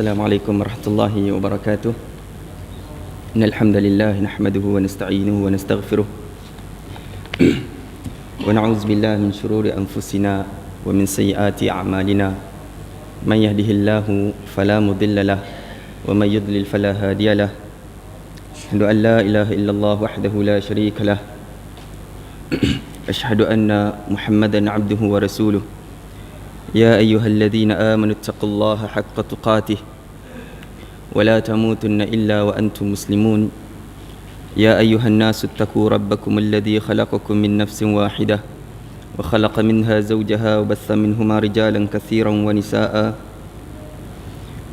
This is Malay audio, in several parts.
Assalamualaikum warahmatullahi wabarakatuh. Innal hamdalillah nahmaduhu wa nasta'inuhu wa nastaghfiruh. Wa na'udzu billahi min shururi anfusina wa min sayyiati a'malina. Man yahdihillahu fala mudilla lahu wa man yudlil fala hadiya lahu. Asyhadu an la ilaha illallah wahdahu la syarika lahu. Asyhadu anna Muhammadan 'abduhu wa rasuluh. يا أيها الذين آمنوا اتقوا الله حق تقاته ولا تموتن إلا وأنتم مسلمون يا أيها الناس اتقوا ربكم الذي خلقكم من نفس واحدة وخلق منها زوجها وبث منهما رجالا كثيرا ونساء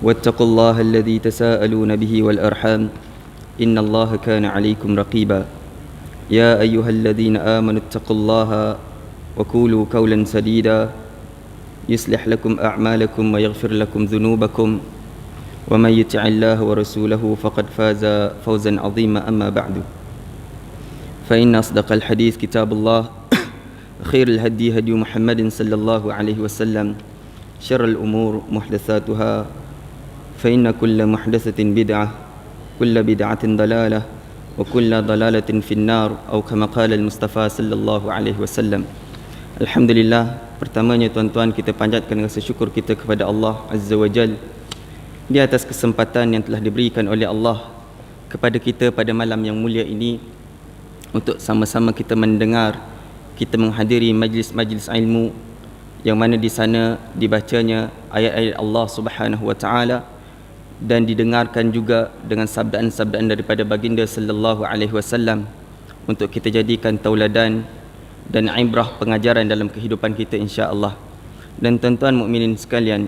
واتقوا الله الذي تساءلون به والأرحام إن الله كان عليكم رقيبا يا أيها الذين آمنوا اتقوا الله وقولوا قولا سديدا يصلح لكم أعمالكم ويغفر لكم ذنوبكم ومن يطع الله ورسوله فقد فاز فوزا عظيما أما بعد فإن أصدق الحديث كتاب الله خير الهدي هدي محمد صلى الله عليه وسلم شر الأمور محدثاتها فإن كل محدثة بدعة كل بدعة ضلالة وكل ضلالة في النار أو كما قال المصطفى صلى الله عليه وسلم. Alhamdulillah, pertamanya tuan-tuan, kita panjatkan rasa syukur kita kepada Allah Azza wa Jal di atas kesempatan yang telah diberikan oleh Allah kepada kita pada malam yang mulia ini untuk sama-sama kita mendengar, kita menghadiri majlis-majlis ilmu yang mana di sana dibacanya ayat-ayat Allah Subhanahu wa taala dan didengarkan juga dengan sabdaan-sabdaan daripada baginda sallallahu alaihi wasallam untuk kita jadikan tauladan dan ibrah pengajaran dalam kehidupan kita insya-Allah. Dan tuan-tuan mukminin sekalian,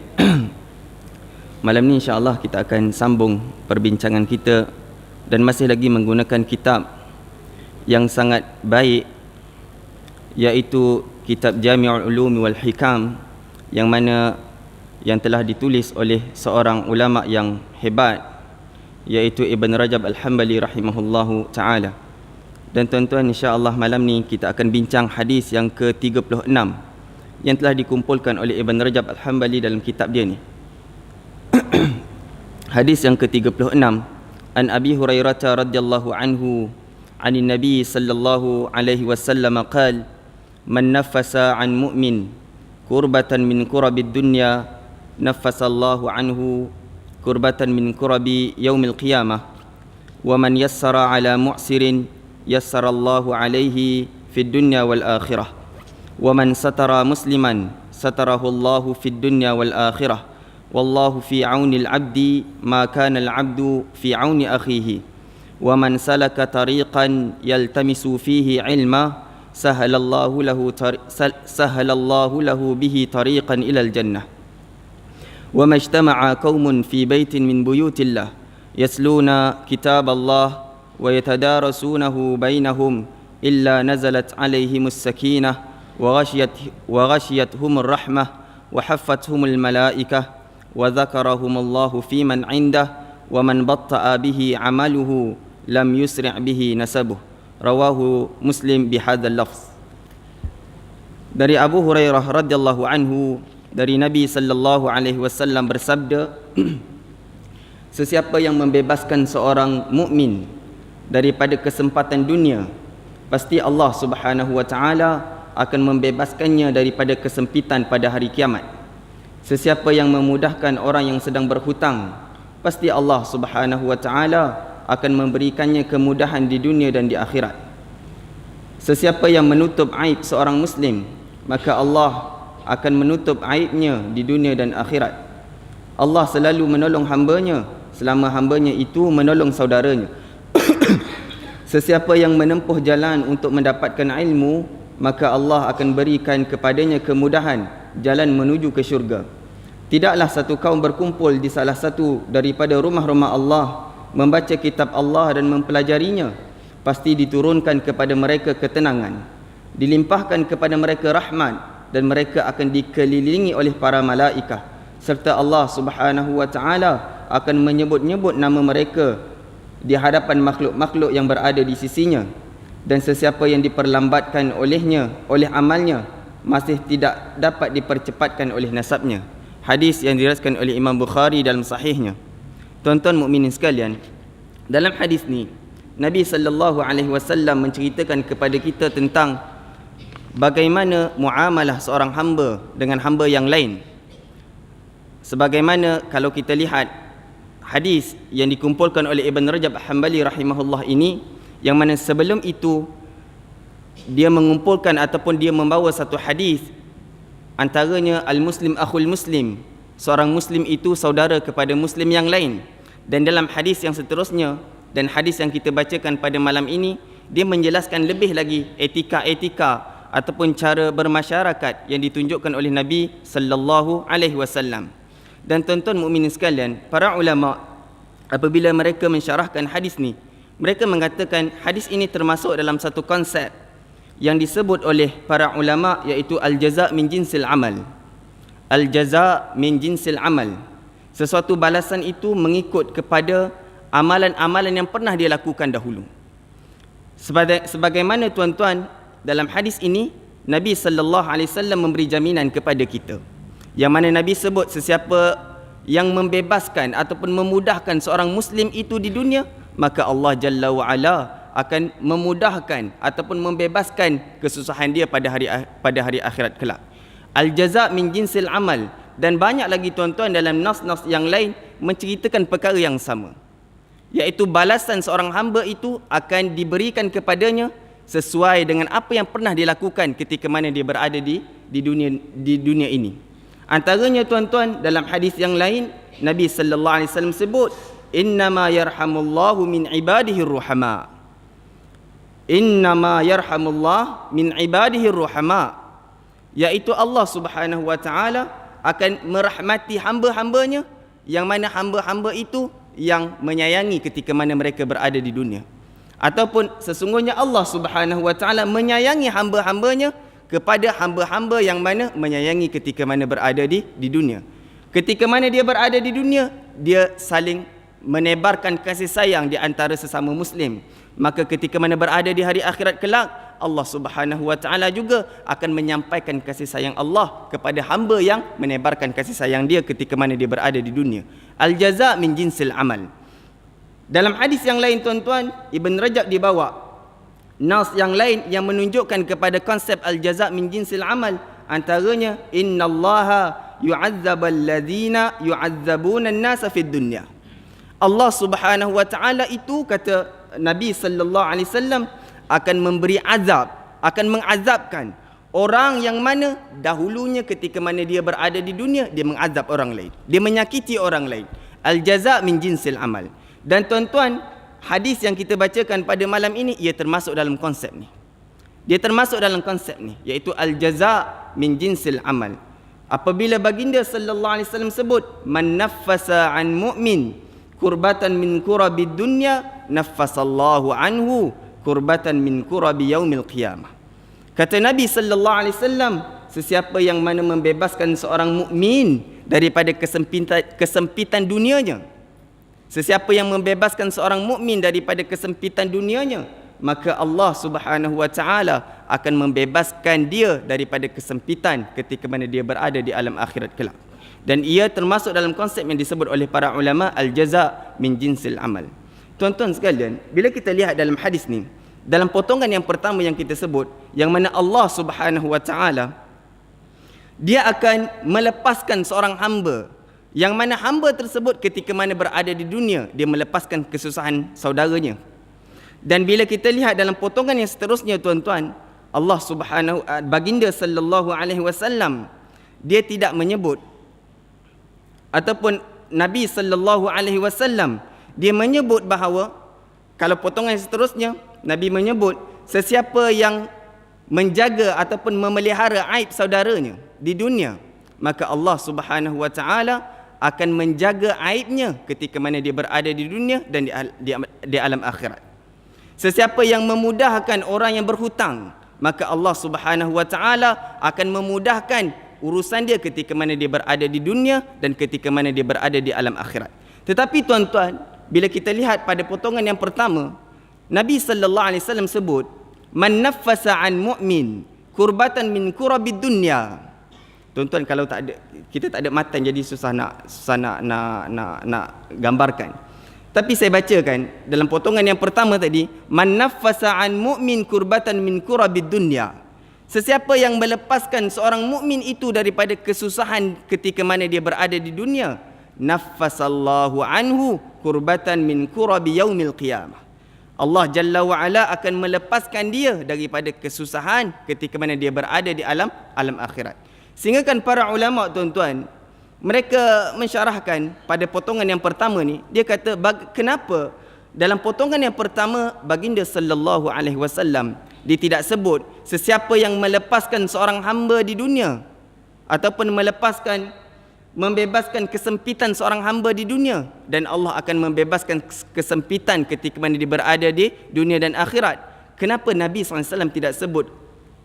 malam ni insya-Allah kita akan sambung perbincangan kita dan masih lagi menggunakan kitab yang sangat baik, iaitu kitab Jami'ul Ulum wal Hikam, yang mana yang telah ditulis oleh seorang ulama yang hebat, iaitu Ibn Rajab Al-Hambali rahimahullahu taala. Dan tuan-tuan, insya-Allah malam ni kita akan bincang hadis yang ke-36 yang telah dikumpulkan oleh Ibn Rajab Al-Hambali dalam kitab dia ni. Hadis yang ke-36, An Abi Hurairah radhiyallahu anhu anin Nabi sallallahu alaihi wasallam qala man nafasa an mu'min kurbatan min kurabid dunya nafasa Allahu anhu kurbatan min kurabi yaumil qiyamah wa man yassara ala mu'sirin yassarallahu alaihi fid dunya wal akhirah wa man satara musliman satarahu Allahu fid dunya wal akhirah wallahu fi auni al-'abdi ma kana al-'abdu fi auni akhihi wa man salaka tariqan yaltamisu fihi 'ilma sahalallahu lahu bihi tariqan ila al-jannah wa majtama'a qaumun fi baitin min buyutillah yasluna kitab Allah ويتدارسونه بينهم إلا نزلت عليهم السكينة وغشيتهم الرحمة وحفتهم الملائكة وذكرهم الله في من عنده ومن بطأ به عمله لم يسرع به نسبه رواه مسلم بهذا اللفظ. Dari Abu Hurairah radhiyallahu anhu, dari Nabi sallallahu alaihi wasallam bersabda, sesiapa yang membebaskan seorang mukmin daripada kesempatan dunia, pasti Allah Subhanahu wa taala akan membebaskannya daripada kesempitan pada hari kiamat. Sesiapa yang memudahkan orang yang sedang berhutang, pasti Allah Subhanahu wa taala akan memberikannya kemudahan di dunia dan di akhirat. Sesiapa yang menutup aib seorang muslim, maka Allah akan menutup aibnya di dunia dan akhirat. Allah selalu menolong hamba-Nya selama hamba-Nya itu menolong saudaranya. Sesiapa yang menempuh jalan untuk mendapatkan ilmu, maka Allah akan berikan kepadanya kemudahan jalan menuju ke syurga. Tidaklah satu kaum berkumpul di salah satu daripada rumah-rumah Allah membaca kitab Allah dan mempelajarinya, pasti diturunkan kepada mereka ketenangan, dilimpahkan kepada mereka rahmat, dan mereka akan dikelilingi oleh para malaikah, serta Allah Subhanahu wa taala akan menyebut-nyebut nama mereka di hadapan makhluk-makhluk yang berada di sisinya. Dan sesiapa yang diperlambatkan oleh amalnya masih tidak dapat dipercepatkan oleh nasabnya. hadis yang diriwayatkan oleh Imam Bukhari dalam sahihnya. Tuan-tuan mukminin sekalian, dalam hadis ni Nabi sallallahu alaihi wasallam menceritakan kepada kita tentang bagaimana muamalah seorang hamba dengan hamba yang lain. Sebagaimana kalau kita lihat hadis yang dikumpulkan oleh Ibn Rajab Hanbali rahimahullah ini, yang mana sebelum itu dia mengumpulkan ataupun dia membawa satu hadis, antaranya al-muslim akhul muslim, seorang muslim itu saudara kepada muslim yang lain. Dan dalam hadis yang seterusnya dan hadis yang kita bacakan pada malam ini, dia menjelaskan lebih lagi etika-etika ataupun cara bermasyarakat yang ditunjukkan oleh Nabi sallallahu alaihi wasallam. Dan tuan-tuan mukminin sekalian, para ulama apabila mereka mensyarahkan hadis ni, mereka mengatakan hadis ini termasuk dalam satu konsep yang disebut oleh para ulama, iaitu al-jaza' min jinsil amal. Al-jaza' min jinsil amal. Sesuatu balasan itu mengikut kepada amalan-amalan yang pernah dia lakukan dahulu. Sebagaimana tuan-tuan, dalam hadis ini Nabi sallallahu alaihi wasallam memberi jaminan kepada kita, yang mana Nabi sebut sesiapa yang membebaskan ataupun memudahkan seorang muslim itu di dunia, maka Allah Jalla wa Ala akan memudahkan ataupun membebaskan kesusahan dia pada hari akhirat kelak. Al-jaza' min jinsil amal. Dan banyak lagi tuan-tuan dalam nas-nas yang lain menceritakan perkara yang sama, iaitu balasan seorang hamba itu akan diberikan kepadanya sesuai dengan apa yang pernah dilakukan ketika mana dia berada di dunia ini. Antaranya tuan-tuan, dalam hadis yang lain Nabi sallallahu alaihi wasallam sebut, innama yarhamullahu min ibadihi ruhama. Innama yarhamullah min ibadihi ruhama, iaitu Allah Subhanahu wa taala akan merahmati hamba-hambanya, yang mana hamba-hamba itu yang menyayangi ketika mana mereka berada di dunia. Ataupun sesungguhnya Allah Subhanahu wa taala menyayangi hamba-hambanya kepada hamba-hamba yang mana menyayangi ketika mana berada di dunia. Ketika mana dia berada di dunia, dia saling menebarkan kasih sayang di antara sesama muslim. Maka ketika mana berada di hari akhirat kelak, Allah Subhanahu wa taala juga akan menyampaikan kasih sayang Allah kepada hamba yang menebarkan kasih sayang dia ketika mana dia berada di dunia. Al-jaza' min jinsil amal. Dalam hadis yang lain tuan-tuan, Ibn Rajab dibawa nas yang lain yang menunjukkan kepada konsep al-jaza' min jinsil amal. Antaranya, innallaha yu'azzabal ladzina yu'azzabuna an-nasa fid dunya. Allah Subhanahu wa taala itu, kata Nabi sallallahu alaihi wasallam, akan memberi azab, akan mengazabkan orang yang mana dahulunya ketika mana dia berada di dunia, dia mengazab orang lain, dia menyakiti orang lain. Al-jaza' min jinsil amal. Dan tuan-tuan, hadis yang kita bacakan pada malam ini, ia termasuk dalam konsep ni. Dia termasuk dalam konsep ni, iaitu al-jaza' min jinsil amal. Apabila baginda sallallahu alaihi wasallam sebut, man naffasa an mu'min kurbatan min kurabid dunya, naffasallahu anhu kurbatan min kurabi yaumil qiyamah. Kata Nabi sallallahu alaihi wasallam, sesiapa yang mana membebaskan seorang mukmin daripada kesempitan dunianya, sesiapa yang membebaskan seorang mukmin daripada kesempitan dunianya, maka Allah Subhanahu wa taala akan membebaskan dia daripada kesempitan ketika mana dia berada di alam akhirat kelak. Dan ia termasuk dalam konsep yang disebut oleh para ulama al-jaza' min jinsil amal. Tuan-tuan sekalian, bila kita lihat dalam hadis ni, dalam potongan yang pertama yang kita sebut, yang mana Allah Subhanahu wa taala dia akan melepaskan seorang hamba, yang mana hamba tersebut ketika mana berada di dunia, dia melepaskan kesusahan saudaranya. Dan bila kita lihat dalam potongan yang seterusnya tuan-tuan, Allah Subhanahu baginda sallallahu alaihi wasallam, dia tidak menyebut, ataupun Nabi sallallahu alaihi wasallam dia menyebut bahawa, kalau potongan yang seterusnya Nabi menyebut sesiapa yang menjaga ataupun memelihara aib saudaranya di dunia, maka Allah Subhanahu wa taala akan menjaga aibnya ketika mana dia berada di dunia dan di alam akhirat. Sesiapa yang memudahkan orang yang berhutang, maka Allah Subhanahu wa taala akan memudahkan urusan dia ketika mana dia berada di dunia dan ketika mana dia berada di alam akhirat. Tetapi tuan-tuan, bila kita lihat pada potongan yang pertama, Nabi sallallahu alaihi wasallam sebut, man naffasa an mu'min kurbatan min kurabid dunya. Tuan-tuan, kalau kita tak ada matan, jadi susah nak gambarkan. Tapi saya bacakan dalam potongan yang pertama tadi, man naffasa an mu'min kurbatan min kurabid dunya. Sesiapa yang melepaskan seorang mukmin itu daripada kesusahan ketika mana dia berada di dunia, naffasallahu anhu kurbatan min kurabi yaumil qiyamah. Allah Jalla wa Ala akan melepaskan dia daripada kesusahan ketika mana dia berada di alam akhirat. Sehingga kan para ulama, tuan-tuan, mereka mensyarahkan pada potongan yang pertama ni, dia kata kenapa dalam potongan yang pertama baginda sallallahu alaihi wasallam dia tidak sebut sesiapa yang melepaskan seorang hamba di dunia ataupun membebaskan kesempitan seorang hamba di dunia, dan Allah akan membebaskan kesempitan ketika mana dia berada di dunia dan akhirat. Kenapa Nabi SAW tidak sebut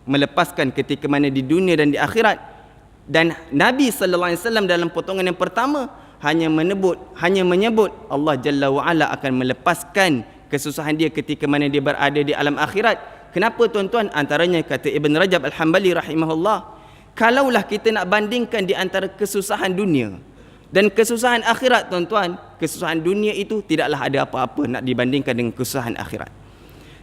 melepaskan ketika mana di dunia dan di akhirat? Dan Nabi SAW dalam potongan yang pertama hanya menyebut Allah Jalla wa'ala akan melepaskan kesusahan dia ketika mana dia berada di alam akhirat. Kenapa, tuan-tuan? Antaranya kata Ibn Rajab Al-Hambali rahimahullah, kalaulah kita nak bandingkan di antara kesusahan dunia dan kesusahan akhirat, tuan-tuan, kesusahan dunia itu tidaklah ada apa-apa nak dibandingkan dengan kesusahan akhirat.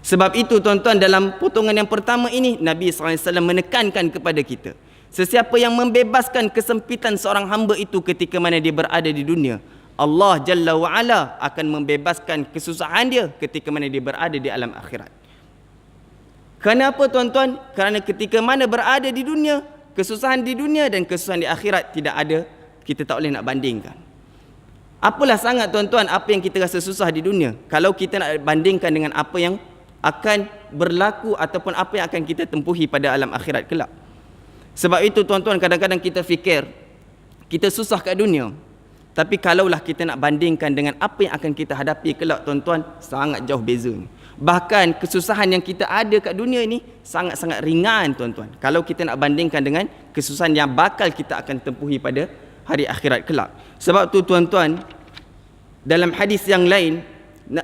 Sebab itu, tuan-tuan, dalam potongan yang pertama ini Nabi SAW menekankan kepada kita, sesiapa yang membebaskan kesempitan seorang hamba itu ketika mana dia berada di dunia, Allah Jalla wa'ala akan membebaskan kesusahan dia ketika mana dia berada di alam akhirat. Kenapa, tuan-tuan? Kerana ketika mana berada di dunia, kesusahan di dunia dan kesusahan di akhirat tidak ada, kita tak boleh nak bandingkan. Apalah sangat, tuan-tuan, apa yang kita rasa susah di dunia, kalau kita nak bandingkan dengan apa yang akan berlaku ataupun apa yang akan kita tempuhi pada alam akhirat kelak. Sebab itu, tuan-tuan, kadang-kadang kita fikir kita susah kat dunia, tapi kalaulah kita nak bandingkan dengan apa yang akan kita hadapi kelak, tuan-tuan, sangat jauh bezanya. Bahkan kesusahan yang kita ada kat dunia ini sangat-sangat ringan, tuan-tuan, kalau kita nak bandingkan dengan kesusahan yang bakal kita akan tempuhi pada hari akhirat kelak. Sebab tu, tuan-tuan, dalam hadis yang lain,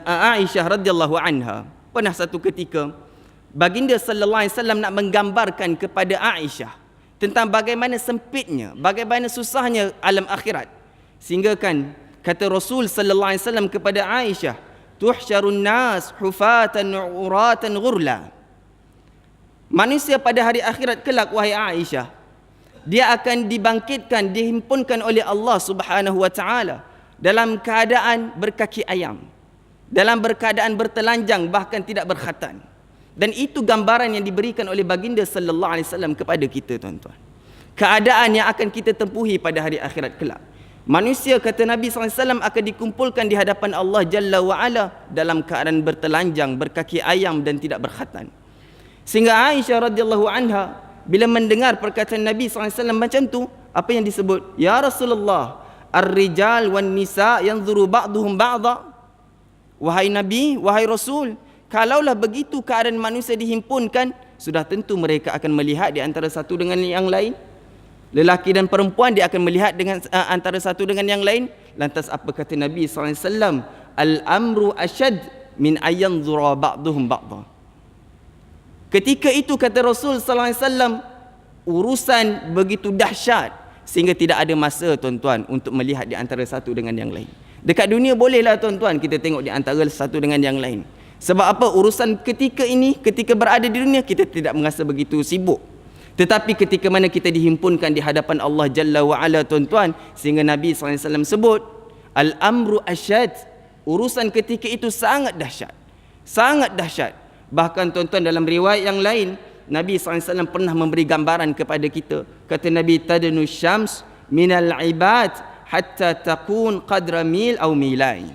Aisyah radhiyallahu anha pernah satu ketika baginda sallallahu alaihi wasallam nak menggambarkan kepada Aisyah tentang bagaimana sempitnya, bagaimana susahnya alam akhirat. Sehingga kan kata Rasul sallallahu alaihi wasallam kepada Aisyah, tuhsyarun nas hufatan uratan ghurla. Manusia pada hari akhirat kelak, wahai Aisyah, dia akan dibangkitkan, dihimpunkan oleh Allah Subhanahu wa taala dalam keadaan berkaki ayam, dalam keadaan bertelanjang, bahkan tidak berkhatan. Dan itu gambaran yang diberikan oleh baginda sallallahu alaihi wasallam kepada kita, tuan-tuan. Keadaan yang akan kita tempuhi pada hari akhirat kelak. Manusia, kata Nabi sallallahu alaihi wasallam, akan dikumpulkan di hadapan Allah Jalla wa Ala dalam keadaan bertelanjang, berkaki ayam dan tidak berkhatan. Sehingga Aisyah radhiyallahu anha bila mendengar perkataan Nabi sallallahu alaihi wasallam macam tu, apa yang disebut? Ya Rasulullah, ar-rijal wan nisa yanzuru ba'duhum ba'dha. Wahai Nabi, wahai Rasul, kalaulah begitu keadaan manusia dihimpunkan, sudah tentu mereka akan melihat di antara satu dengan yang lain. Lelaki dan perempuan dia akan melihat dengan antara satu dengan yang lain. Lantas apa kata Nabi SAW? Al-amru asyad min ayanzura ba'duhum ba'dha. Ketika itu, kata Rasul SAW, urusan begitu dahsyat sehingga tidak ada masa, tuan-tuan, untuk melihat di antara satu dengan yang lain. Dekat dunia bolehlah, tuan-tuan, kita tengok di antara satu dengan yang lain. Sebab apa? Urusan ketika ini, ketika berada di dunia, kita tidak merasa begitu sibuk. Tetapi ketika mana kita dihimpunkan di hadapan Allah Jalla wa'ala, tuan-tuan, sehingga Nabi SAW sebut, Al-amru asyad, urusan ketika itu sangat dahsyat. Sangat dahsyat. Bahkan, tuan-tuan, dalam riwayat yang lain, Nabi SAW pernah memberi gambaran kepada kita. Kata Nabi, tadnu syams minal ibad hatta takun qadra mil au milain.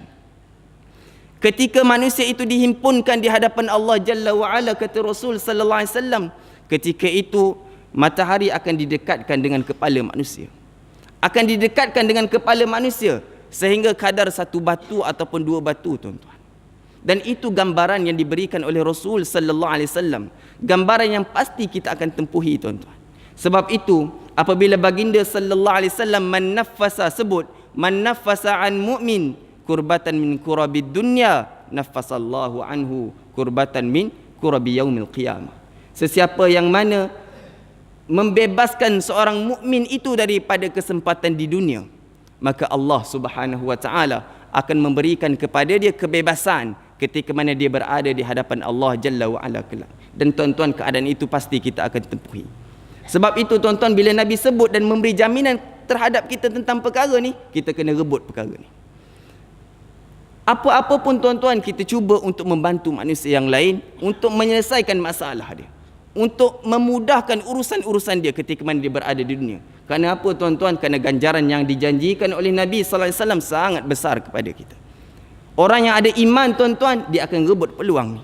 Ketika manusia itu dihimpunkan di hadapan Allah Jalla wa'ala, kata Rasul sallallahu alaihi wasallam, ketika itu matahari akan didekatkan dengan kepala manusia. Akan didekatkan dengan kepala manusia sehingga kadar satu batu ataupun dua batu, tuan-tuan. Dan itu gambaran yang diberikan oleh Rasul sallallahu alaihi wasallam. Gambaran yang pasti kita akan tempuhi, tuan-tuan. Sebab itu, apabila baginda sallallahu alaihi wasallam man-naffasa, sebut man-naffasa an mu'min kurbatan min kurabid dunya, naffasallahu anhu kurbatan min kurabi yaumil qiyamah. Sesiapa yang mana membebaskan seorang mukmin itu daripada kesempatan di dunia, maka Allah Subhanahu wa taala akan memberikan kepada dia kebebasan ketika mana dia berada di hadapan Allah Jalla wa Ala kelak. Dan tuan-tuan, keadaan itu pasti kita akan tempuhi. Sebab itu tuan-tuan, bila Nabi sebut dan memberi jaminan terhadap kita tentang perkara ni, kita kena rebut perkara ni. Apa-apa pun tuan-tuan, kita cuba untuk membantu manusia yang lain untuk menyelesaikan masalah dia, untuk memudahkan urusan-urusan dia ketika mana dia berada di dunia. Kerana apa tuan-tuan? Kerana ganjaran yang dijanjikan oleh Nabi sallallahu alaihi wasallam sangat besar kepada kita. Orang yang ada iman tuan-tuan, dia akan rebut peluang ni.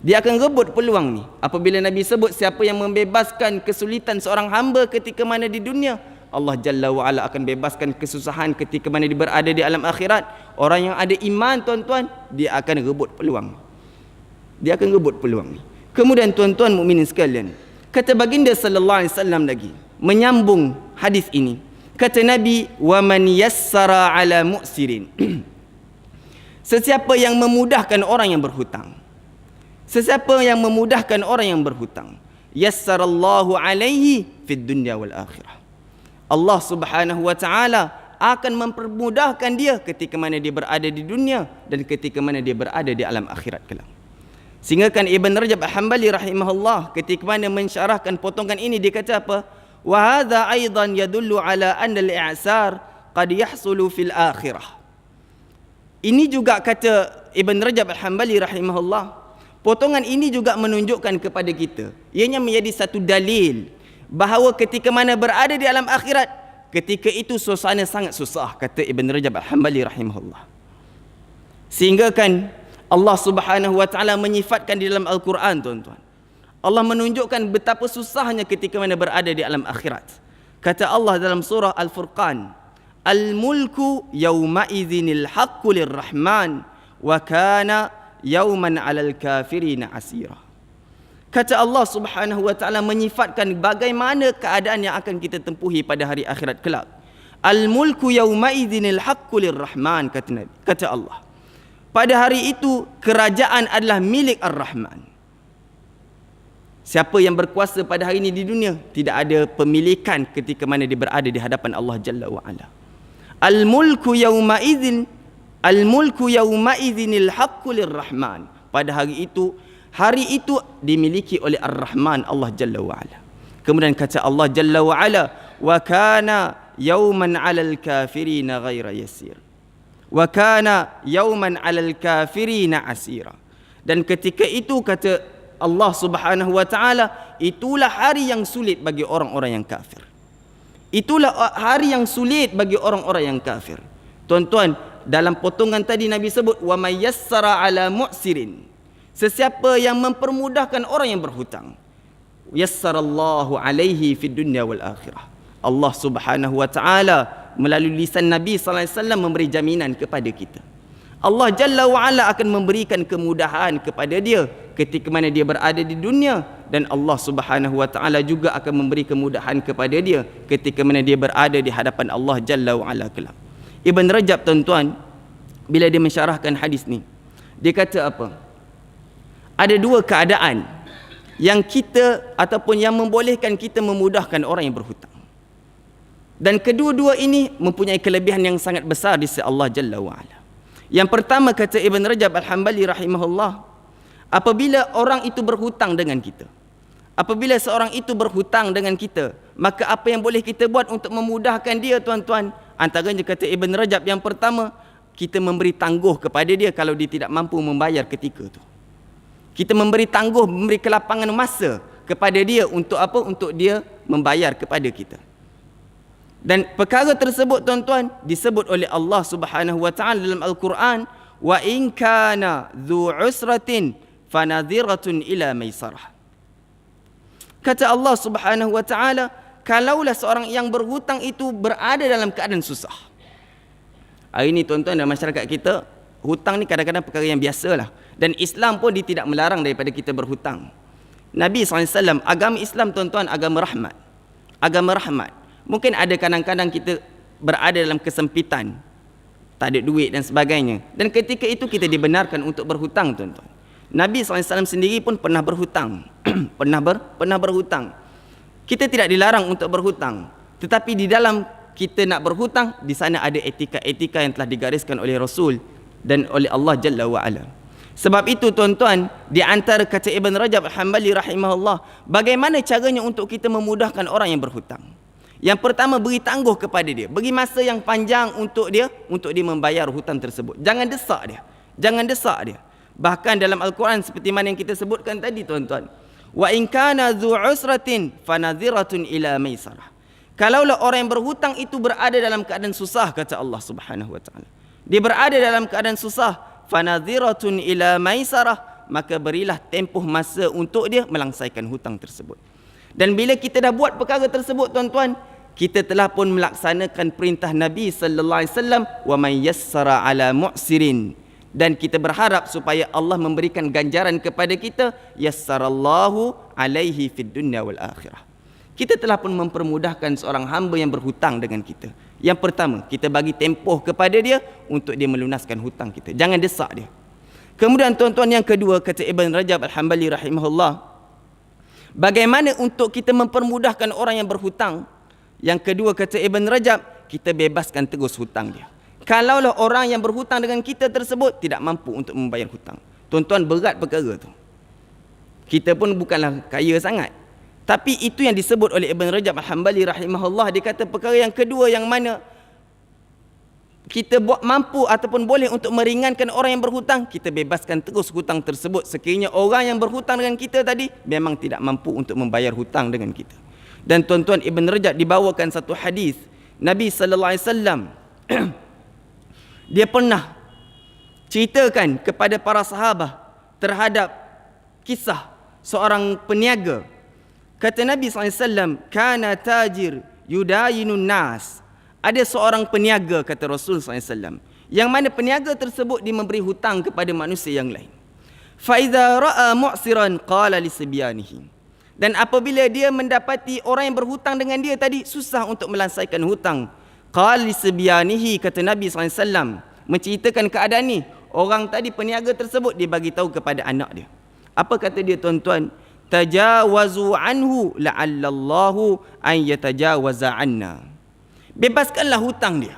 Dia akan rebut peluang ni. Apabila Nabi sebut siapa yang membebaskan kesulitan seorang hamba ketika mana di dunia, Allah Jalla wa'ala akan bebaskan kesusahan ketika mana dia berada di alam akhirat. Orang yang ada iman tuan-tuan, dia akan rebut peluang. Dia akan rebut peluang ni. Kemudian tuan-tuan mukminin sekalian, kata baginda sallallahu alaihi wasallam lagi, menyambung hadis ini, kata Nabi, wa man yassara ala mu'sirin. Sesiapa yang memudahkan orang yang berhutang, sesiapa yang memudahkan orang yang berhutang, yassarallahu alaihi fid dunya wal akhirah. Allah Subhanahu wa taala akan mempermudahkan dia ketika mana dia berada di dunia dan ketika mana dia berada di alam akhirat kelak. Sehingga kan Ibn Rajab Al-Hanbali rahimahullah ketika mana mensyarahkan potongan ini, dia kata apa? Wa hadza aidan yadullu ala anna al-i'sar qad yahsulu fil akhirah. Ini juga kata Ibn Rajab Al-Hanbali rahimahullah, potongan ini juga menunjukkan kepada kita, ianya menjadi satu dalil bahawa ketika mana berada di alam akhirat, ketika itu suasana sangat susah, kata Ibn Rajab Al-Hanbali rahimahullah. Sehingga kan Allah Subhanahu wa taala menyifatkan di dalam Al-Quran tuan-tuan, Allah menunjukkan betapa susahnya ketika mana berada di alam akhirat. Kata Allah dalam surah Al-Furqan, al-mulku yawma idzinil haqqu lirrahman wa kana yawman 'alal kafirina asira. Kata Allah Subhanahu wa taala menyifatkan bagaimana keadaan yang akan kita tempuhi pada hari akhirat kelak. Al-mulku yawma idzinil haqqu lirrahman, kata Nabi, kata Allah, pada hari itu kerajaan adalah milik Ar-Rahman. Siapa yang berkuasa pada hari ini di dunia, tidak ada pemilikan ketika mana dia berada di hadapan Allah Jalla wa Ala. Al-mulku yawma idzinil haqqu lirrahman. Pada hari itu dimiliki oleh Ar-Rahman, Allah Jalla wa Ala. Kemudian kata Allah Jalla wa Ala, wa kana yawman 'alal kafirina ghaira yasir. Wa kana yawman 'alal kafirina asira. Dan ketika itu kata Allah Subhanahu wa taala, itulah hari yang sulit bagi orang-orang yang kafir. Itulah hari yang sulit bagi orang-orang yang kafir. Tuan-tuan, dalam potongan tadi Nabi sebut wa may yassara ala mu'sirin. Sesiapa yang mempermudahkan orang yang berhutang, yassarallahu alaihi fid dunya wal akhirah. Allah Subhanahu wa taala melalui lisan Nabi sallallahu alaihi wasallam memberi jaminan kepada kita. Allah Jalla wa Ala akan memberikan kemudahan kepada dia ketika mana dia berada di dunia, dan Allah Subhanahu wa taala juga akan memberi kemudahan kepada dia ketika mana dia berada di hadapan Allah Jalla wa Ala kelak. Ibn Rajab tuan-tuan, bila dia mensyarahkan hadis ni, dia kata apa? Ada dua keadaan yang kita ataupun yang membolehkan kita memudahkan orang yang berhutang. Dan kedua-dua ini mempunyai kelebihan yang sangat besar di sisi Allah Jalla wa Ala. Yang pertama, kata Ibn Rajab Al-Hanbali rahimahullah, apabila orang itu berhutang dengan kita, apabila seorang itu berhutang dengan kita, maka apa yang boleh kita buat untuk memudahkan dia tuan-tuan? Antaranya kata Ibn Rajab, yang pertama, kita memberi tangguh kepada dia kalau dia tidak mampu membayar ketika itu. Kita memberi tangguh, memberi kelapangan masa kepada dia untuk apa? Untuk dia membayar kepada kita. Dan perkara tersebut tuan-tuan disebut oleh Allah Subhanahu wa taala dalam Al-Quran, wa in kana dzu usratin fanadhiratun ila maisarah. Kata Allah Subhanahu wa taala, kalaulah seorang yang berhutang itu berada dalam keadaan susah. Hari ini tuan-tuan, dalam masyarakat kita, hutang ni kadang-kadang perkara yang biasalah, dan Islam pun dia tidak melarang daripada kita berhutang. Nabi SAW, agama Islam tuan-tuan, agama rahmat. Agama rahmat. Mungkin ada kadang-kadang kita berada dalam kesempitan, tak ada duit dan sebagainya, dan ketika itu kita dibenarkan untuk berhutang tuan-tuan. Nabi SAW sendiri pun pernah berhutang. pernah berhutang. Kita tidak dilarang untuk berhutang, tetapi di dalam kita nak berhutang, di sana ada etika-etika yang telah digariskan oleh Rasul dan oleh Allah Jalla wa'ala. Sebab itu tuan-tuan, di antara kata Ibn Rajab Al-Hanbali rahimahullah, bagaimana caranya untuk kita memudahkan orang yang berhutang? Yang pertama, beri tangguh kepada dia, beri masa yang panjang untuk dia membayar hutang tersebut. Jangan desak dia. Bahkan dalam Al-Quran seperti mana yang kita sebutkan tadi tuan-tuan, wa in kana dzu usratin fanadhiratun ila maisarah. Kalaulah orang yang berhutang itu berada dalam keadaan susah, kata Allah Subhanahu wa taala, dia berada dalam keadaan susah, fanadhiratun ila maisarah, maka berilah tempoh masa untuk dia melangsaikan hutang tersebut. Dan bila kita dah buat perkara tersebut tuan-tuan, kita telah pun melaksanakan perintah Nabi sallallahu alaihi wasallam, wa may yassara ala mu'sirin, dan kita berharap supaya Allah memberikan ganjaran kepada kita, yassarallahu alaihi fid dunya wal akhirah. Kita telah pun mempermudahkan seorang hamba yang berhutang dengan kita. Yang pertama, kita bagi tempoh kepada dia untuk dia melunaskan hutang kita. Jangan desak dia. Kemudian tuan-tuan, yang kedua, kata Ibn Rajab Al-Hanbali rahimahullah, bagaimana untuk kita mempermudahkan orang yang berhutang? Yang kedua, kata Ibn Rajab, kita bebaskan terus hutang dia. Kalaulah orang yang berhutang dengan kita tersebut tidak mampu untuk membayar hutang, tuan-tuan, berat perkara tu. Kita pun bukanlah kaya sangat, tapi itu yang disebut oleh Ibn Rajab Al-Hanbali rahimahullah. Dia kata perkara yang kedua yang mana kita buat mampu ataupun boleh untuk meringankan orang yang berhutang, kita bebaskan terus hutang tersebut sekiranya orang yang berhutang dengan kita tadi memang tidak mampu untuk membayar hutang dengan kita. Dan tuan-tuan, Ibn Rajab dibawakan satu hadis Nabi sallallahu alaihi wasallam dia pernah ceritakan kepada para sahabat terhadap kisah seorang peniaga. Kata Nabi SAW, kana tajir yudayinun nas. Ada seorang peniaga, kata Rasul SAW, yang mana peniaga tersebut dia memberi hutang kepada manusia yang lain. Fa idza ra'a mu'siran qala li sibyanihi. Dan apabila dia mendapati orang yang berhutang dengan dia tadi susah untuk melansaikan hutang, qala li sibyanihi, kata Nabi SAW, menceritakan keadaan ni, orang tadi peniaga tersebut dia bagi tahu kepada anak dia. Apa kata dia tuan-tuan? Tajawazu anhu la'allallahu an yatajawaza anna. Bebaskanlah hutang dia.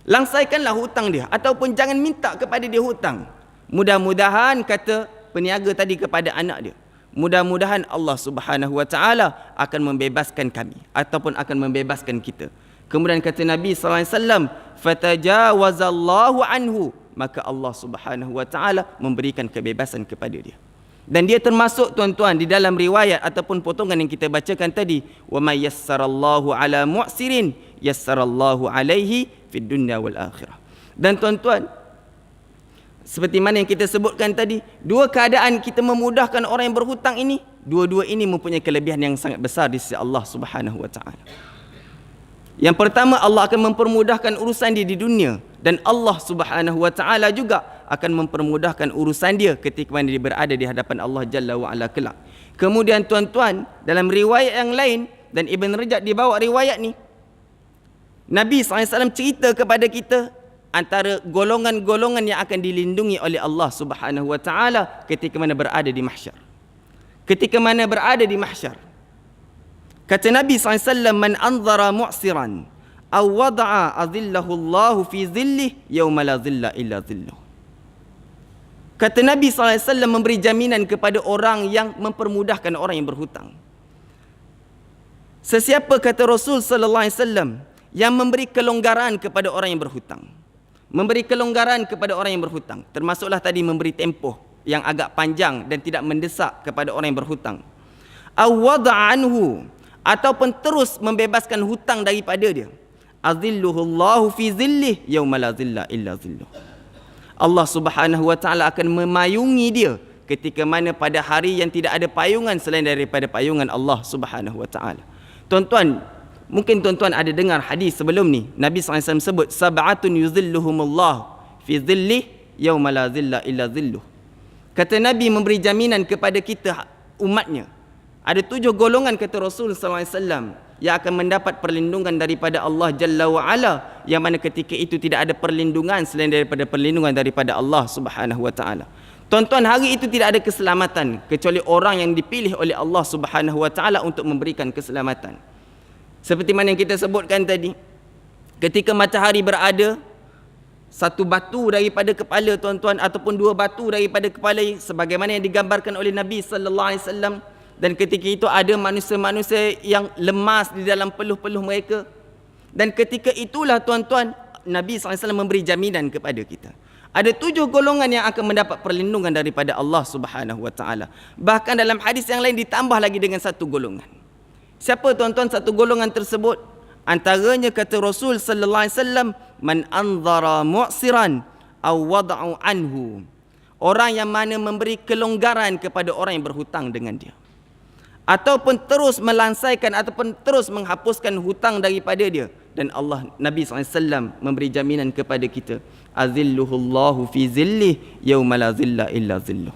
Langsaikanlah hutang dia, ataupun jangan minta kepada dia hutang. Mudah-mudahan, kata peniaga tadi kepada anak dia, mudah-mudahan Allah Subhanahu wa taala akan membebaskan kami ataupun akan membebaskan kita. Kemudian kata Nabi sallallahu alaihi wasallam, fatajawazallahu anhu, maka Allah Subhanahu wa taala memberikan kebebasan kepada dia. Dan dia termasuk tuan-tuan di dalam riwayat ataupun potongan yang kita bacakan tadi, wa may yassarallahu ala mu'sirin yassarallahu alaihi fid dunya wal akhirah. Dan tuan-tuan, seperti mana yang kita sebutkan tadi, dua keadaan kita memudahkan orang yang berhutang ini, dua-dua ini mempunyai kelebihan yang sangat besar di sisi Allah Subhanahu wa taala. Yang pertama, Allah akan mempermudahkan urusan dia di dunia, dan Allah Subhanahu wa taala juga akan mempermudahkan urusan dia ketika mana dia berada di hadapan Allah Jalla wa ala kelak. Kemudian tuan-tuan, dalam riwayat yang lain, dan Ibn Rajab dibawa riwayat ni, Nabi SAW cerita kepada kita antara golongan-golongan yang akan dilindungi oleh Allah Subhanahu wa taala ketika mana berada di mahsyar. Ketika mana berada di mahsyar, kata Nabi SAW, man anzara mu'siran aw wada'a azillahu Allahu fi zillih yawma la zilla illa zilluh. Kata Nabi SAW memberi jaminan kepada orang yang mempermudahkan orang yang berhutang. Sesiapa, kata Rasul SAW, yang memberi kelonggaran kepada orang yang berhutang, memberi kelonggaran kepada orang yang berhutang, termasuklah tadi memberi tempoh yang agak panjang dan tidak mendesak kepada orang yang berhutang, aw wada'a anhu, ataupun terus membebaskan hutang daripada dia, azilluhu Allahu fi zillih yauma la zilla illa zilluh. Allah Subhanahu wa taala akan memayungi dia ketika mana pada hari yang tidak ada payungan selain daripada payungan Allah Subhanahu wa taala. Tuan-tuan, mungkin tuan-tuan ada dengar hadis sebelum ni, Nabi SAW sebut sab'atun yuzilluhumullah fi zillih yauma la zilla illa zilluh. Kata Nabi memberi jaminan kepada kita umatnya, ada 7 golongan, kata Rasul SAW, yang akan mendapat perlindungan daripada Allah Jalla wa'ala, yang mana ketika itu tidak ada perlindungan selain daripada perlindungan daripada Allah Subhanahu wa ta'ala. Tuan-tuan, hari itu tidak ada keselamatan kecuali orang yang dipilih oleh Allah Subhanahu Wa Taala untuk memberikan keselamatan. Seperti mana yang kita sebutkan tadi, ketika matahari berada, satu batu daripada kepala tuan-tuan ataupun dua batu daripada kepala, sebagaimana yang digambarkan oleh Nabi sallallahu alaihi wasallam, dan ketika itu ada manusia-manusia yang lemas di dalam peluh-peluh mereka, dan ketika itulah tuan-tuan Nabi sallallahu alaihi wasallam memberi jaminan kepada kita. Ada 7 golongan yang akan mendapat perlindungan daripada Allah Subhanahu Wa Taala. Bahkan dalam hadis yang lain ditambah lagi dengan satu golongan. Siapa tuan-tuan satu golongan tersebut? Antaranya kata Rasul sallallahu alaihi wasallam, man anzara mu'siran aw wada'u anhu. Orang yang mana memberi kelonggaran kepada orang yang berhutang dengan dia, ataupun terus melansaikan ataupun terus menghapuskan hutang daripada dia. Dan Allah, Nabi SAW memberi jaminan kepada kita, azilluhullahu fi zillih yawma la zilla illa zilluh.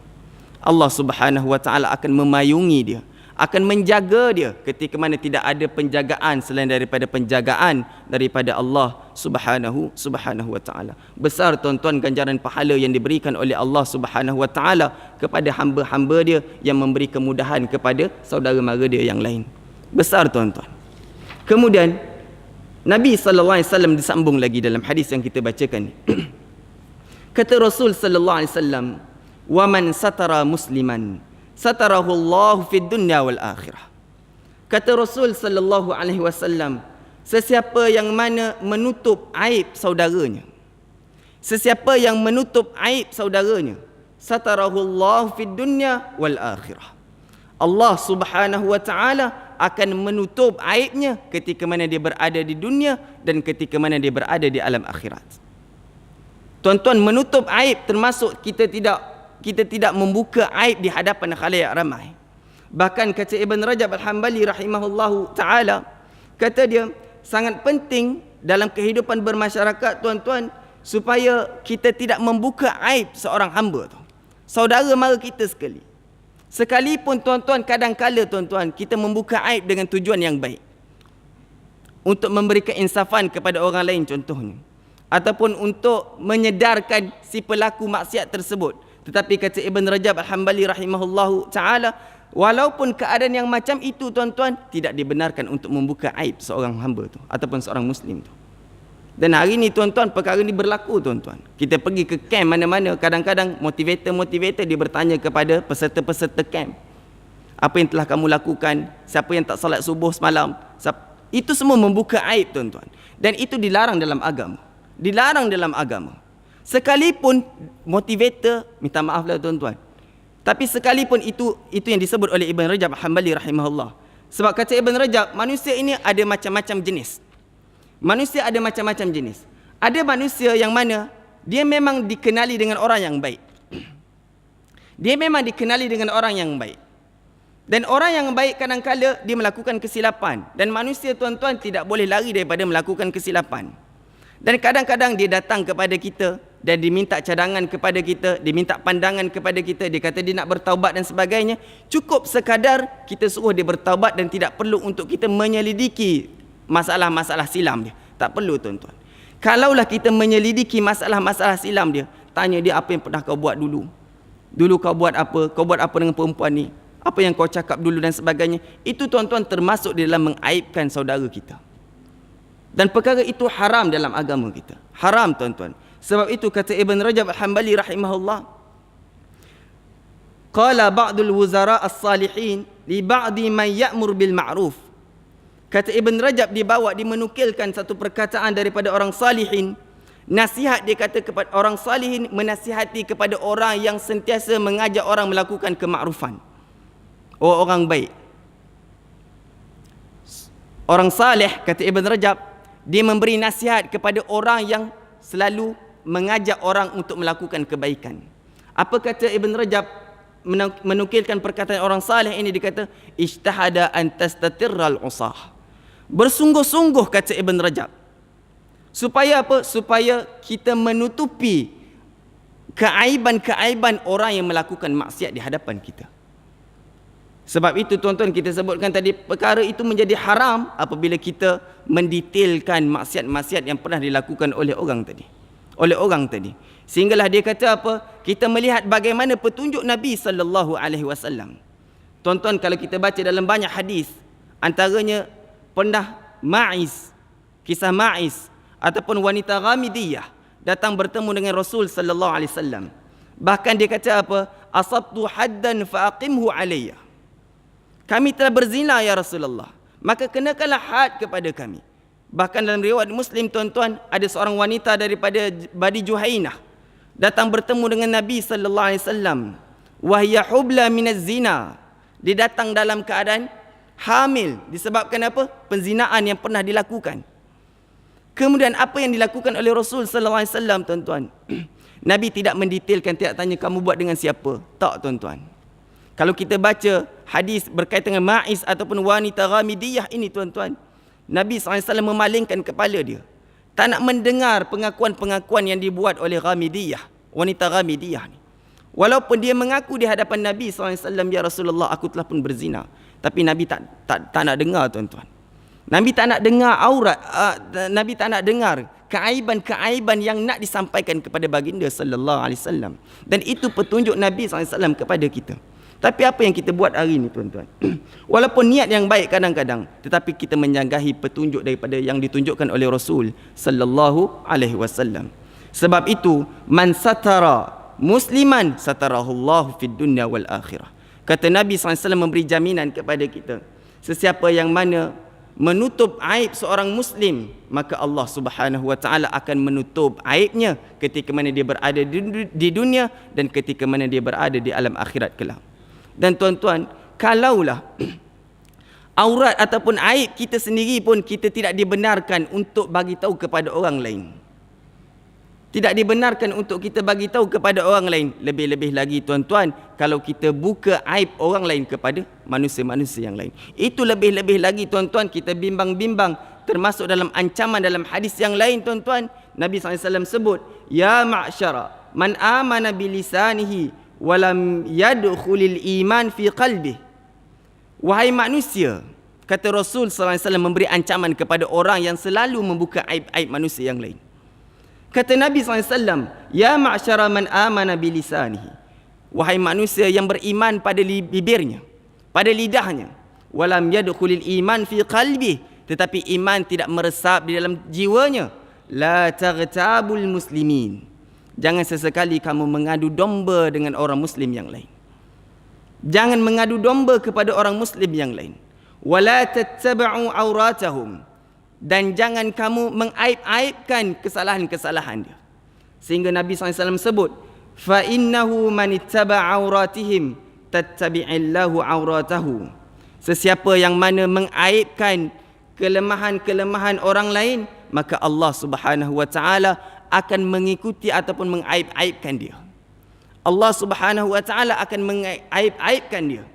Allah Subhanahu Wa Taala akan memayungi dia, akan menjaga dia ketika mana tidak ada penjagaan selain daripada penjagaan daripada Allah Subhanahu Wa Taala. Besar tuan-tuan ganjaran pahala yang diberikan oleh Allah Subhanahu Wa Taala kepada hamba-hamba dia yang memberi kemudahan kepada saudara mara dia yang lain. Besar tuan-tuan. Kemudian Nabi sallallahu alaihi wasallam disambung lagi dalam hadis yang kita bacakan ni. Kata Rasul sallallahu alaihi wasallam, "Wa man satara musliman satarahu Allah fid dunya wal akhirah." Kata Rasul sallallahu alaihi wasallam, sesiapa yang mana menutup aib saudaranya, sesiapa yang menutup aib saudaranya, satarahu Allah fid dunya wal akhirah. Allah Subhanahu Wa Taala akan menutup aibnya ketika mana dia berada di dunia dan ketika mana dia berada di alam akhirat. Tuan-tuan, menutup aib termasuk kita tidak membuka aib di hadapan khalayak ramai. Bahkan kata Ibn Rajab Al-Hambali rahimahullahu ta'ala, kata dia sangat penting dalam kehidupan bermasyarakat tuan-tuan, supaya kita tidak membuka aib seorang hamba tu, saudara mara kita sekali. Sekalipun tuan-tuan, kadang-kala tuan-tuan kita membuka aib dengan tujuan yang baik, untuk memberi keinsafan kepada orang lain contohnya, ataupun untuk menyedarkan si pelaku maksiat tersebut. Tetapi kata Ibn Rajab Al-Hambali rahimahullahu ta'ala, walaupun keadaan yang macam itu tuan-tuan, tidak dibenarkan untuk membuka aib seorang hamba tu ataupun seorang muslim tu. Dan hari ni tuan-tuan, perkara ni berlaku tuan-tuan. Kita pergi ke camp mana-mana, kadang-kadang motivator dia bertanya kepada peserta-peserta camp, apa yang telah kamu lakukan, siapa yang tak salat subuh semalam. Itu semua membuka aib tuan-tuan, dan itu dilarang dalam agama. Dilarang dalam agama. Sekalipun motivator, minta maaf lah tuan-tuan, tapi sekalipun itu yang disebut oleh Ibn Rajab Hambali rahimahullah. Sebab kata Ibn Rajab, manusia ini ada macam-macam jenis. Manusia ada macam-macam jenis. Ada manusia yang mana dia memang dikenali dengan orang yang baik. Dia memang dikenali dengan orang yang baik. Dan orang yang baik kadang-kala dia melakukan kesilapan. Dan manusia tuan-tuan tidak boleh lari daripada melakukan kesilapan. Dan kadang-kadang dia datang kepada kita dan diminta cadangan kepada kita, diminta pandangan kepada kita, dia kata dia nak bertaubat dan sebagainya. Cukup sekadar kita suruh dia bertaubat dan tidak perlu untuk kita menyelidiki masalah-masalah silam dia. Tak perlu tuan-tuan. Kalaulah kita menyelidiki masalah-masalah silam dia, tanya dia, apa yang pernah kau buat dulu? Dulu kau buat apa? Kau buat apa dengan perempuan ni? Apa yang kau cakap dulu dan sebagainya. Itu tuan-tuan termasuk di dalam mengaibkan saudara kita. Dan perkara itu haram dalam agama kita. Haram tuan-tuan. Sebab itu kata Ibn Rajab Al-Hambali rahimahullah, qala ba'dul wuzara as-salihin li ba'di man ya'mur bil ma'ruf. Kata Ibn Rajab dimenukilkan satu perkataan daripada orang salihin. Nasihat dia kata kepada orang salihin, menasihati kepada orang yang sentiasa mengajak orang melakukan kemakrufan. Orang baik. Orang salih, kata Ibn Rajab, dia memberi nasihat kepada orang yang selalu mengajak orang untuk melakukan kebaikan. Apa kata Ibn Rajab menukilkan perkataan orang salih ini? Dia kata, ijtahada an tastatirral usah. Bersungguh-sungguh, kata Ibn Rajab, supaya apa? Supaya kita menutupi keaiban-keaiban orang yang melakukan maksiat di hadapan kita. Sebab itu tuan-tuan, kita sebutkan tadi, perkara itu menjadi haram apabila kita mendetailkan maksiat-maksiat yang pernah dilakukan oleh orang tadi, oleh orang tadi. Sehinggalah dia kata apa? Kita melihat bagaimana petunjuk Nabi sallallahu alaihi wasallam. Tuan-tuan, kalau kita baca dalam banyak hadis, antaranya pernah kisah Ma'iz ataupun wanita Ghamidiyah datang bertemu dengan Rasul sallallahu alaihi wasallam. Bahkan dia kata apa? Asabtu haddan fa aqimhu alayya. Kami telah berzina ya Rasulullah, maka kenakanlah had kepada kami. Bahkan dalam riwayat Muslim, tuan-tuan, ada seorang wanita daripada Bani Juhainah datang bertemu dengan Nabi sallallahu alaihi wasallam. Wahya hubla minaz zina. Dia datang dalam keadaan hamil disebabkan apa? Penzinaan yang pernah dilakukan. Kemudian apa yang dilakukan oleh Rasul sallallahu alaihi wasallam, tuan-tuan? Nabi tidak mendetailkan, tidak tanya kamu buat dengan siapa. Tak, tuan-tuan. Kalau kita baca hadis berkaitan dengan Ma'iz ataupun wanita Ghamidiyah ini, tuan-tuan, Nabi SAW memalingkan kepala dia. Tak nak mendengar pengakuan-pengakuan yang dibuat oleh Ghamidiyah, wanita Ghamidiyah ni. Walaupun dia mengaku di hadapan Nabi SAW, ya Rasulullah, aku telah pun berzina. Tapi Nabi tak nak dengar, tuan-tuan. Nabi tak nak dengar aurat, Nabi tak nak dengar keaiban-keaiban yang nak disampaikan kepada baginda sallallahu alaihi wasallam. Dan itu petunjuk Nabi SAW kepada kita. Tapi apa yang kita buat hari ini, tuan-tuan? Walaupun niat yang baik kadang-kadang, tetapi kita menjanggahi petunjuk daripada yang ditunjukkan oleh Rasul sallallahu alaihi wasallam. Sebab itu, man satara musliman satarahullahu fid dunya wal akhirah. Kata Nabi SAW memberi jaminan kepada kita, sesiapa yang mana menutup aib seorang muslim, maka Allah Subhanahu wa taala akan menutup aibnya ketika mana dia berada di dunia dan ketika mana dia berada di alam akhirat kelak. Dan tuan-tuan, kalaulah aurat ataupun aib kita sendiri pun kita tidak dibenarkan untuk bagi tahu kepada orang lain. Tidak dibenarkan untuk kita bagi tahu kepada orang lain. Lebih-lebih lagi, tuan-tuan, kalau kita buka aib orang lain kepada manusia-manusia yang lain. Itu lebih-lebih lagi, tuan-tuan, kita bimbang-bimbang. Termasuk dalam ancaman dalam hadis yang lain, tuan-tuan, Nabi SAW sebut, Ya ma'syara man amana bilisanihi walam yadkhulil iman fi qalbih. Wahai manusia, kata Rasul SAW memberi ancaman kepada orang yang selalu membuka aib-aib manusia yang lain. Kata Nabi SAW, Ya ma'syara man amana bilisanihi. Wahai manusia yang beriman pada bibirnya, pada lidahnya. Walam yadkhulil iman fi qalbih. Tetapi iman tidak meresap di dalam jiwanya. La taghtabul muslimin. Jangan sesekali kamu mengadu domba dengan orang muslim yang lain. Jangan mengadu domba kepada orang muslim yang lain. Wala tattaba'u auratahum. Dan jangan kamu mengaib-aibkan kesalahan-kesalahan dia. Sehingga Nabi SAW sebut, fa innahu man ittaba auratihim tattabi'illahu auratahu. Sesiapa yang mana mengaibkan kelemahan-kelemahan orang lain, maka Allah Subhanahu wa taala akan mengikuti ataupun mengaib-aibkan dia. Allah Subhanahu wa taala akan mengaib-aibkan dia.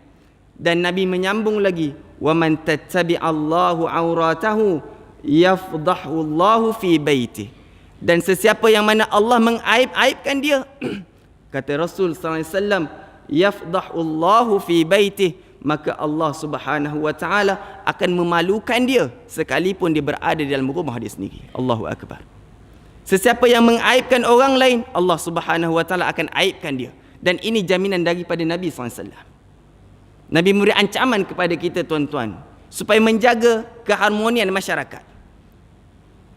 Dan Nabi menyambung lagi, wa man tattabi'allahu auratahu yafdahu Allahu fi baiti. Dan sesiapa yang mana Allah mengaib-aibkan dia, kata Rasul sallallahu alaihi wasallam, yafdahu Allahu fi baiti, maka Allah Subhanahu wa taala akan memalukan dia sekalipun dia berada di dalam rumah dia sendiri. Allahu akbar. Sesiapa yang mengaibkan orang lain, Allah Subhanahu wa taala akan aibkan dia. Dan ini jaminan daripada Nabi sallallahu alaihi wasallam. Nabi memberi ancaman kepada kita, tuan-tuan, supaya menjaga keharmonian masyarakat.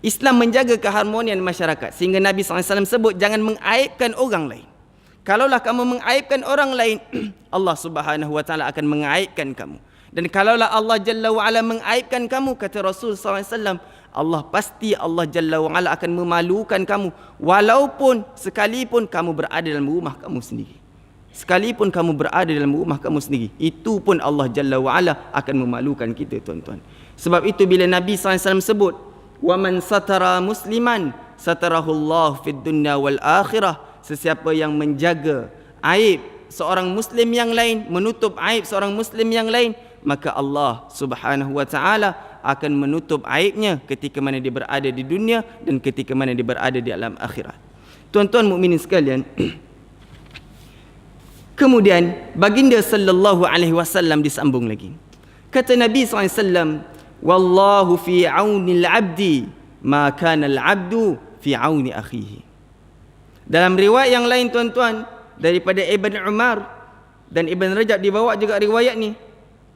Islam menjaga keharmonian masyarakat, sehingga Nabi SAW sebut jangan mengaibkan orang lain. Kalaulah kamu mengaibkan orang lain, Allah Subhanahu wa taala akan mengaibkan kamu. Dan kalaulah Allah Jalla wa Ala mengaibkan kamu, kata Rasul SAW, Allah Jalla wa Ala akan memalukan kamu, walaupun sekalipun kamu berada dalam rumah kamu sendiri. Sekalipun kamu berada dalam rumah kamu sendiri, itu pun Allah Jalla wa Ala akan memalukan kita, tuan-tuan. Sebab itu bila Nabi SAW sebut, wa man satara musliman satarahullahu fid dunya wal akhirah. Sesiapa yang menjaga aib seorang muslim yang lain, menutup aib seorang muslim yang lain, maka Allah Subhanahu wa taala akan menutup aibnya ketika mana dia berada di dunia dan ketika mana dia berada di alam akhirat. Tuan-tuan mukminin sekalian, kemudian baginda sallallahu alaihi wasallam disambung lagi. Kata Nabi sallallahu alaihi wasallam, wallahu fi auni al-'abdi ma kana al-'abdu fi auni akhihi. Dalam riwayat yang lain tuan-tuan, daripada Ibn Umar dan Ibn Rajab dibawa juga riwayat ni.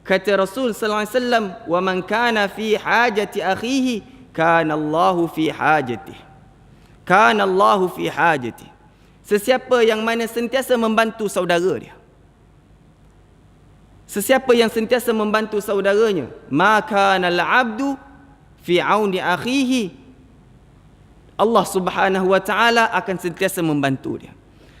Kata Rasul sallallahu alaihi wasallam, "Wa man kana fi hajati akhihi, kana Allahu fi hajatihi." Kana Allahu fi hajatihi. Sesiapa yang mana sentiasa membantu saudara dia. Sesiapa yang sentiasa membantu saudaranya, maka al abdu fi auni akhihi, Allah Subhanahu wa taala akan sentiasa membantu dia.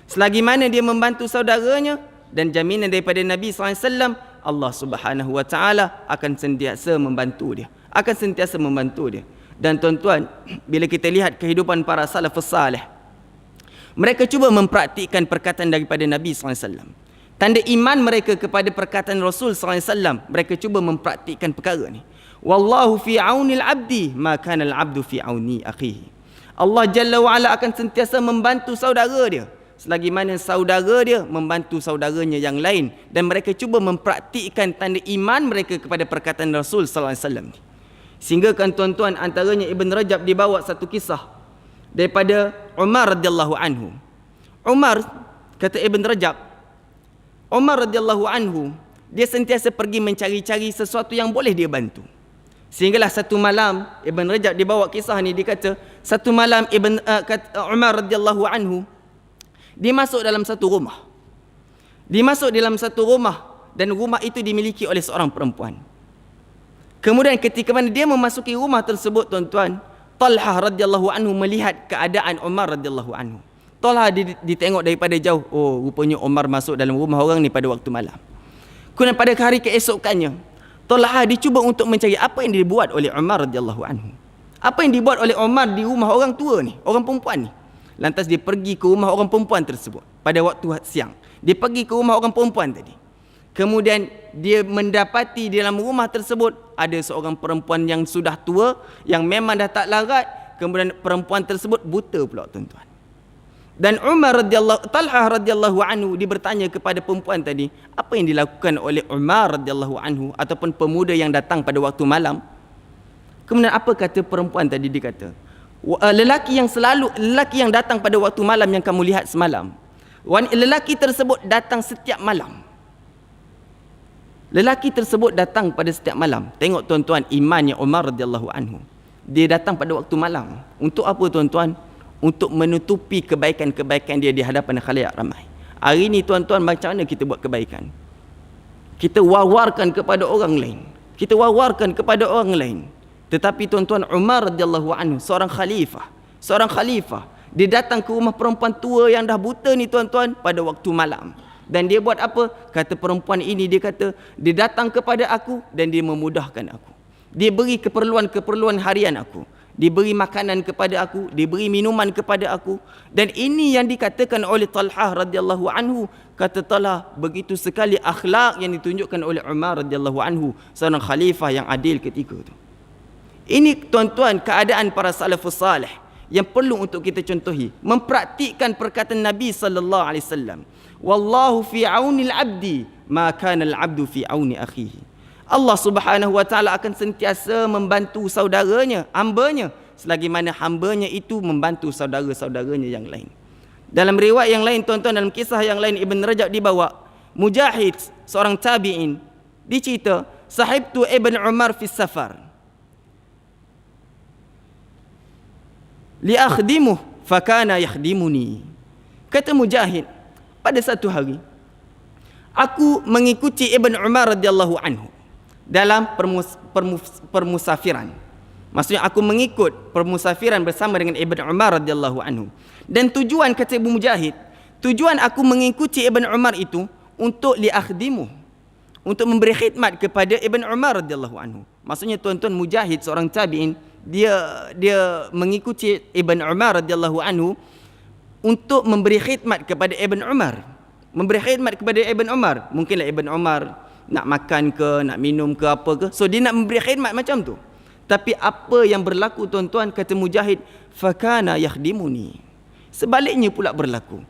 Selagi mana dia membantu saudaranya, dan jaminan daripada Nabi SAW, Allah Subhanahu wa taala akan sentiasa membantu dia, akan sentiasa membantu dia. Dan tuan-tuan, bila kita lihat kehidupan para salafus salih, mereka cuba mempraktikkan perkataan daripada Nabi SAW. Tanda iman mereka kepada perkataan Rasul SAW, mereka cuba mempraktikkan perkara ni. Wallahu fi aunil abdi, ma kana al abdu fi auni akhihi. Allah Jalla wa'ala akan sentiasa membantu saudara dia, selagi mana saudara dia membantu saudaranya yang lain. Dan mereka cuba mempraktikkan tanda iman mereka kepada perkataan Rasul SAW. Sehingga kan tuan-tuan, antaranya Ibn Rajab dibawa satu kisah daripada Umar radhiyallahu anhu. Umar, kata Ibn Rajab, Umar radhiyallahu anhu, dia sentiasa pergi mencari-cari sesuatu yang boleh dia bantu. Sehinggalah satu malam, Ibn Rajab dibawa kisah ni, dia kata satu malam Umar radhiyallahu anhu, dia masuk dalam satu rumah. Dia masuk dalam satu rumah, dan rumah itu dimiliki oleh seorang perempuan. Kemudian ketika mana dia memasuki rumah tersebut, tuan-tuan, Talhah radhiyallahu anhu melihat keadaan Umar radhiyallahu anhu. Talhah ditengok daripada jauh, oh rupanya Umar masuk dalam rumah orang ni pada waktu malam. Kemudian pada hari keesokannya, Talhah dicuba untuk mencari apa yang dibuat oleh Umar radhiyallahu anhu. Apa yang dibuat oleh Umar di rumah orang tua ni, orang perempuan ni. Lantas dia pergi ke rumah orang perempuan tersebut pada waktu siang. Dia pergi ke rumah orang perempuan tadi. Kemudian dia mendapati di dalam rumah tersebut ada seorang perempuan yang sudah tua, yang memang dah tak larat. Kemudian perempuan tersebut buta pula, tuan-tuan. Dan Talhah radhiyallahu anhu, dia bertanya kepada perempuan tadi, apa yang dilakukan oleh Umar radhiyallahu anhu ataupun pemuda yang datang pada waktu malam. Kemudian apa kata perempuan tadi? Dia kata, lelaki yang datang pada waktu malam yang kamu lihat semalam, lelaki tersebut datang setiap malam. Lelaki tersebut datang pada setiap malam. Tengok tuan-tuan, imannya Umar radhiyallahu anhu. Dia datang pada waktu malam. Untuk apa, tuan-tuan? Untuk menutupi kebaikan-kebaikan dia di hadapan khalayak ramai. Hari ni tuan-tuan, macam mana kita buat kebaikan? Kita war-warkan kepada orang lain. Kita war-warkan kepada orang lain. Tetapi tuan-tuan, Umar radhiyallahu anhu, seorang khalifah, dia datang ke rumah perempuan tua yang dah buta ni, tuan-tuan, pada waktu malam. Dan dia buat apa? Kata perempuan ini, dia kata, dia datang kepada aku dan dia memudahkan aku. Dia beri keperluan harian aku. Dia beri makanan kepada aku, dia beri minuman kepada aku. Dan ini yang dikatakan oleh Talhah radhiyallahu anhu. Kata Talhah, begitu sekali akhlak yang ditunjukkan oleh Umar radhiyallahu anhu, seorang khalifah yang adil ketika itu. Ini tuan-tuan keadaan para salafus salih yang perlu untuk kita contohi, mempraktikkan perkataan Nabi sallallahu alaihi wasallam. Wallahu fi aunil abdi, ma kana al abdu fi auni akhihi. Allah Subhanahu wa taala akan sentiasa membantu saudaranya, hambanya, selagi mana hambanya itu membantu saudara-saudaranya yang lain. Dalam riwayat yang lain, tuan-tuan, dalam kisah yang lain, Ibn Rajab dibawa, Mujahid, seorang tabi'in, dicerita, sahibtu Ibn Umar fi safar li akhdimuh fakana yakhdimuni. Kata Mujahid, pada satu hari aku mengikuti Ibn Umar radhiyallahu anhu dalam permusafiran. Maksudnya aku mengikut permusafiran bersama dengan Ibn Umar radhiyallahu anhu. Dan tujuan, kata Ibu Mujahid, tujuan aku mengikuti Ibn Umar itu untuk liakhdimu, untuk memberi khidmat kepada Ibn Umar radhiyallahu anhu. Maksudnya tuan-tuan, Mujahid seorang tabi'in, dia mengikuti Ibn Umar radhiyallahu anhu untuk memberi khidmat kepada Ibn Umar. Memberi khidmat kepada Ibn Umar. Mungkinlah Ibn Umar nak makan ke, nak minum ke, apa ke. So dia nak memberi khidmat macam tu. Tapi apa yang berlaku, tuan-tuan, kata Mujahid, fakana yakhdimuni. Sebaliknya pula berlaku.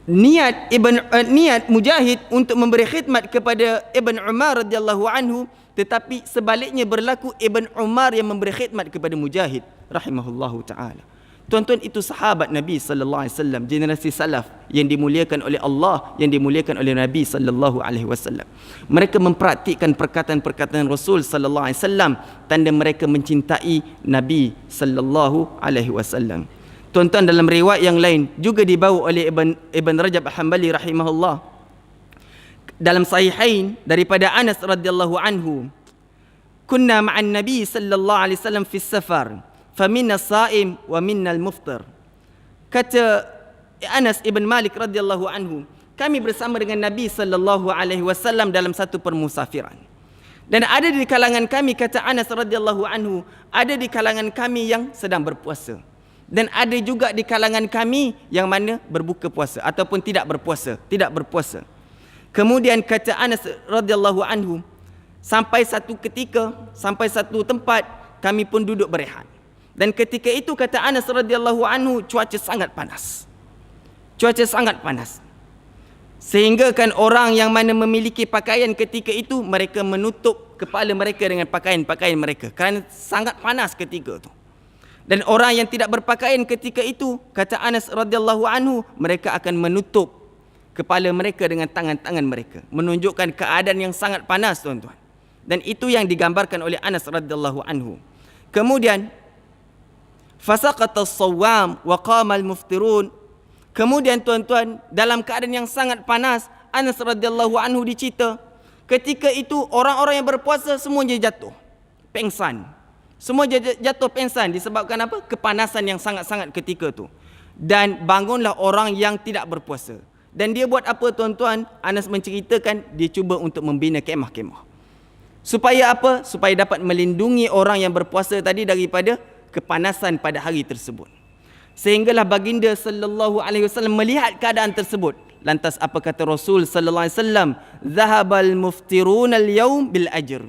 Niat Mujahid untuk memberi khidmat kepada Ibn Umar radhiyallahu anhu, tetapi sebaliknya berlaku Ibn Umar yang memberi khidmat kepada Mujahid rahimahullahu taala. Tuan-tuan, itu sahabat Nabi sallallahu alaihi wasallam, generasi salaf yang dimuliakan oleh Allah, yang dimuliakan oleh Nabi sallallahu alaihi wasallam. Mereka mempraktikkan perkataan-perkataan Rasul sallallahu alaihi wasallam, tanda mereka mencintai Nabi sallallahu alaihi wasallam. Tuan-tuan, dalam riwayat yang lain juga dibawa oleh Ibn Rajab Hanbali rahimahullah dalam sahihain daripada Anas radhiyallahu anhu, kunna ma'an Nabi sallallahu alaihi wasallam fi safar faminna as-sa'im wa minna al-muftir. Kata Anas ibn Malik radhiyallahu anhu, kami bersama dengan Nabi sallallahu alaihi wasallam dalam satu permusafiran. Dan ada di kalangan kami, kata Anas radhiyallahu anhu, ada di kalangan kami yang sedang berpuasa. Dan ada juga di kalangan kami yang mana berbuka puasa ataupun tidak berpuasa. Kemudian kata Anas radhiyallahu anhu, sampai satu ketika, sampai satu tempat kami pun duduk berehat. Dan ketika itu, kata Anas radhiyallahu anhu, cuaca sangat panas. Sehingga kan orang yang mana memiliki pakaian ketika itu, mereka menutup kepala mereka dengan pakaian-pakaian mereka kerana sangat panas ketika itu. Dan orang yang tidak berpakaian ketika itu, kata Anas radhiyallahu anhu, mereka akan menutup kepala mereka dengan tangan-tangan mereka, menunjukkan keadaan yang sangat panas, tuan-tuan. Dan itu yang digambarkan oleh Anas radhiyallahu anhu. Kemudian fasaqata as-sawam wa qama al-muftirun. Kemudian tuan-tuan, dalam keadaan yang sangat panas, Anas radhiyallahu anhu dicerita, ketika itu orang-orang yang berpuasa semuanya jatuh pengsan. Semua jatuh pengsan disebabkan apa? Kepanasan yang sangat-sangat ketika itu. Dan bangunlah orang yang tidak berpuasa. Dan dia buat apa, tuan-tuan? Anas menceritakan dia cuba untuk membina kemah-kemah. Supaya apa? Supaya dapat melindungi orang yang berpuasa tadi daripada kepanasan pada hari tersebut. Sehinggalah baginda sallallahu alaihi wasallam melihat keadaan tersebut. Lantas apa kata Rasul sallallahu alaihi wasallam? Zahabal muftirun al-yawm bil ajr.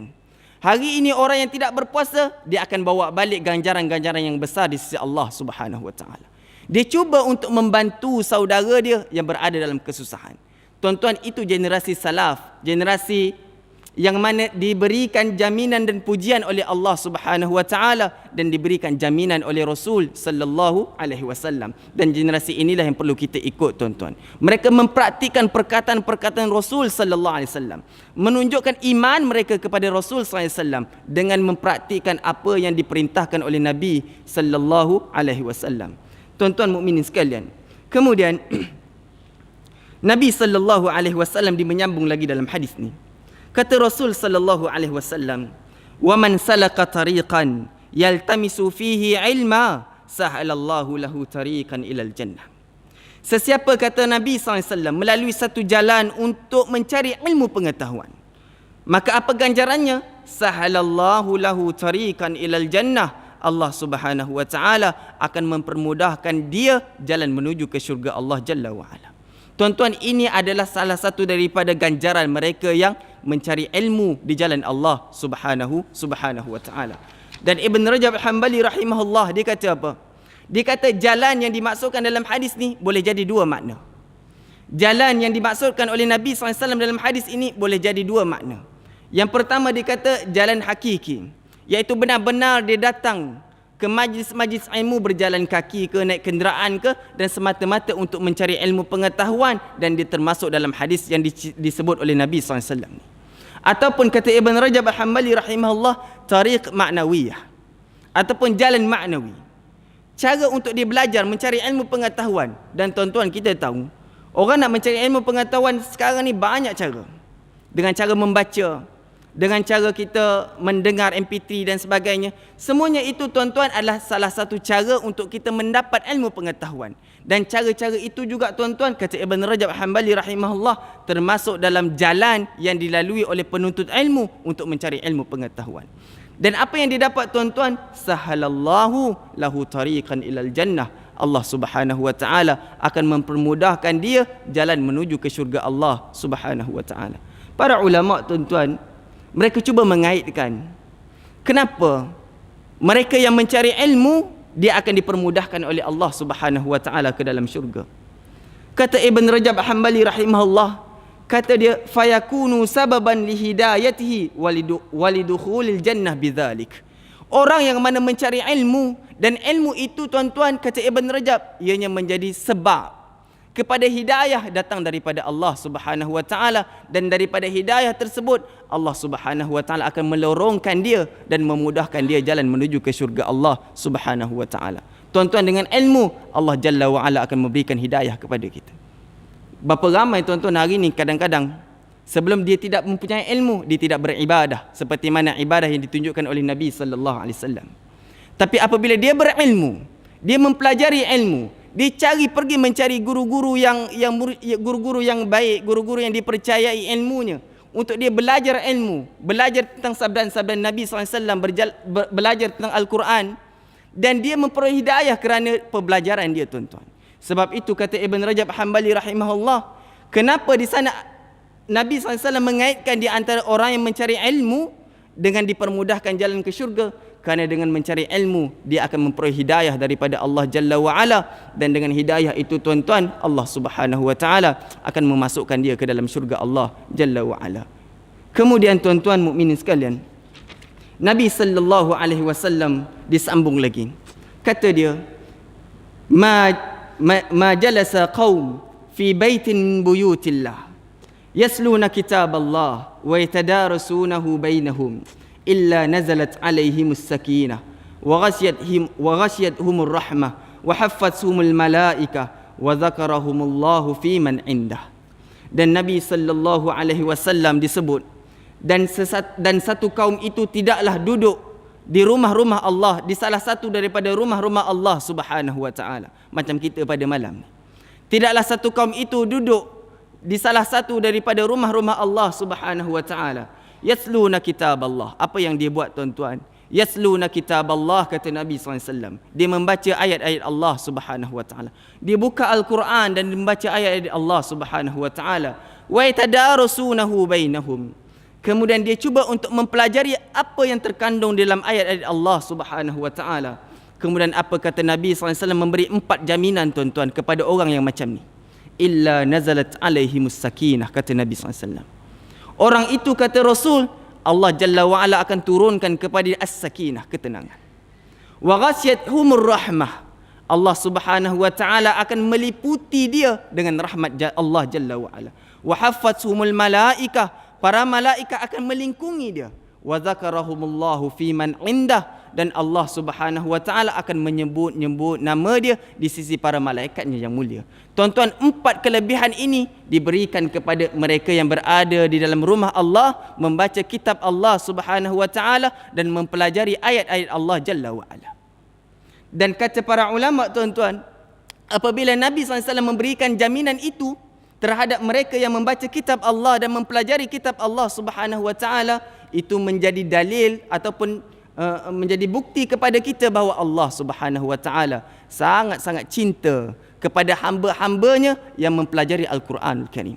Hari ini orang yang tidak berpuasa, dia akan bawa balik ganjaran-ganjaran yang besar di sisi Allah Subhanahu wa taala. Dia cuba untuk membantu saudara dia yang berada dalam kesusahan. Tuan-tuan, itu generasi salaf, generasi yang mana diberikan jaminan dan pujian oleh Allah Subhanahu wa taala dan diberikan jaminan oleh Rasul sallallahu alaihi wasallam. Dan generasi inilah yang perlu kita ikut, tuan-tuan. Mereka mempraktikkan perkataan-perkataan Rasul sallallahu alaihi wasallam, menunjukkan iman mereka kepada Rasul sallallahu alaihi wasallam dengan mempraktikkan apa yang diperintahkan oleh Nabi sallallahu alaihi wasallam. Tuan-tuan mukminin sekalian, kemudian Nabi sallallahu alaihi wasallam menyambung lagi dalam hadis ni. Kata Rasul sallallahu alaihi wasallam, "Wa man salaka tariqan yaltamisu fihi ilma, sahalallahu lahu tariqan ilal jannah." Sesiapa, kata Nabi sallallahu alaihi wasallam, melalui satu jalan untuk mencari ilmu pengetahuan, maka apa ganjarannya? Sahalallahu lahu tariqan ilal jannah. Allah Subhanahu wa taala akan mempermudahkan dia jalan menuju ke syurga Allah Jalla wa ala. Tuan-tuan, ini adalah salah satu daripada ganjaran mereka yang mencari ilmu di jalan Allah Subhanahu wa taala. Dan Ibn Rajab Hanbali rahimahullah, dia kata apa? Dia kata jalan yang dimaksudkan dalam hadis ni boleh jadi dua makna. Jalan yang dimaksudkan oleh Nabi SAW dalam hadis ini boleh jadi dua makna. Yang pertama, dia kata jalan hakiki, iaitu benar-benar dia datang ke majlis-majlis ilmu, berjalan kaki ke, naik kenderaan ke, dan semata-mata untuk mencari ilmu pengetahuan, dan dia termasuk dalam hadis yang disebut oleh Nabi SAW. Ataupun kata Ibn Rajab Hanbali rahimahullah, tariq ma'nawiyah, ataupun jalan ma'nawi, cara untuk dia belajar mencari ilmu pengetahuan. Dan tuan-tuan, kita tahu orang nak mencari ilmu pengetahuan sekarang ni banyak cara. Dengan cara membaca, dengan cara kita mendengar MP3 dan sebagainya. Semuanya itu, tuan-tuan, adalah salah satu cara untuk kita mendapat ilmu pengetahuan. Dan cara-cara itu juga, tuan-tuan, kata Ibn Rajab Hanbali rahimahullah, termasuk dalam jalan yang dilalui oleh penuntut ilmu untuk mencari ilmu pengetahuan. Dan apa yang didapat, tuan-tuan? Sahalallahu lahu tariqan ilal jannah. Allah Subhanahu wa taala akan mempermudahkan dia jalan menuju ke syurga Allah Subhanahu wa taala. Para ulama, tuan-tuan, mereka cuba mengaitkan kenapa mereka yang mencari ilmu dia akan dipermudahkan oleh Allah Subhanahu wa taala ke dalam syurga. Kata Ibn Rajab Hanbali rahimahullah, kata dia, fayakunu sababan lihidayatihi walidukhulil jannah bidzalik. Orang yang mana mencari ilmu, dan ilmu itu tuan-tuan, kata Ibn Rajab, ianya menjadi sebab kepada hidayah datang daripada Allah Subhanahu wa taala, dan daripada hidayah tersebut Allah Subhanahu wa taala akan melorongkan dia dan memudahkan dia jalan menuju ke syurga Allah Subhanahu wa taala. Tuan-tuan, dengan ilmu Allah Jalla wa ala akan memberikan hidayah kepada kita. Berapa ramai tuan-tuan hari ni kadang-kadang sebelum dia tidak mempunyai ilmu, dia tidak beribadah seperti mana ibadah yang ditunjukkan oleh Nabi sallallahu alaihi wasallam. Tapi apabila dia berilmu, dia mempelajari ilmu, dia pergi mencari guru-guru guru-guru yang baik, guru-guru yang dipercayai ilmunya, untuk dia belajar ilmu, belajar tentang sabda-sabda Nabi sallallahu alaihi wasallam, belajar tentang Al-Quran, dan dia memperoleh hidayah kerana pembelajaran dia, tuan-tuan. Sebab itu kata Ibn Rajab Hanbali rahimahullah, kenapa di sana Nabi SAW mengaitkan di antara orang yang mencari ilmu dengan dipermudahkan jalan ke syurga? Kerana dengan mencari ilmu, dia akan memperoleh hidayah daripada Allah Jalla wa'ala, dan dengan hidayah itu tuan-tuan, Allah Subhanahu wa ta'ala akan memasukkan dia ke dalam syurga Allah Jalla wa'ala. Kemudian tuan-tuan mukminin sekalian, Nabi sallallahu alaihi wasallam disambung lagi. Kata dia, ma jalasa qaum fi baitin min buyutillah yasluna kitab Allah wa yatadarasunahu bainahum illa nazalat alaihimus sakinah wa ghashiyatuhumur rahmah wa haffathumul malaikah wa dzakarahumullahu fi man indah. Dan Nabi sallallahu alaihi wasallam disebut, dan satu kaum itu tidaklah duduk di rumah-rumah Allah, di salah satu daripada rumah-rumah Allah Subhanahu wa taala, macam kita pada malam ni. Tidaklah satu kaum itu duduk di salah satu daripada rumah-rumah Allah Subhanahu wa taala, yasluna kitab Allah. Apa yang dia buat, tuan-tuan? Yasluna kitab Allah, kata Nabi SAW. Dia membaca ayat-ayat Allah Subhanahu wa taala. Dia buka Al-Quran dan membaca ayat-ayat Allah Subhanahu wa taala. Wa yatadarasunahu bainahum. Kemudian dia cuba untuk mempelajari apa yang terkandung dalam ayat-ayat Allah Subhanahu wa taala. Kemudian apa kata Nabi SAW? Memberi 4 jaminan, tuan-tuan, kepada orang yang macam ni. Illa nazalat alaihimus sakinah, kata Nabi SAW. Orang itu, kata Rasul, Allah Jalla wa'ala akan turunkan kepada as-sakinah, ketenangan. Wa ghashiyatuhumur rahmah. Allah Subhanahu wa ta'ala akan meliputi dia dengan rahmat Allah Jalla wa'ala. Wa haffathumul malaikah. Para malaikat akan melingkungi dia. Wa dzakarahumullahu fi man indah, dan Allah Subhanahu wa taala akan menyebut nama dia di sisi para malaikatnya yang mulia. Tuan-tuan, 4 kelebihan ini diberikan kepada mereka yang berada di dalam rumah Allah, membaca kitab Allah Subhanahu wa taala dan mempelajari ayat-ayat Allah Jalla wa ala. Dan kata para ulama, tuan-tuan, apabila Nabi SAW memberikan jaminan itu terhadap mereka yang membaca kitab Allah dan mempelajari kitab Allah Subhanahu wa taala, itu menjadi dalil ataupun menjadi bukti kepada kita bahawa Allah Subhanahu wa taala sangat-sangat cinta kepada hamba-hambanya yang mempelajari Al-Quranul Karim.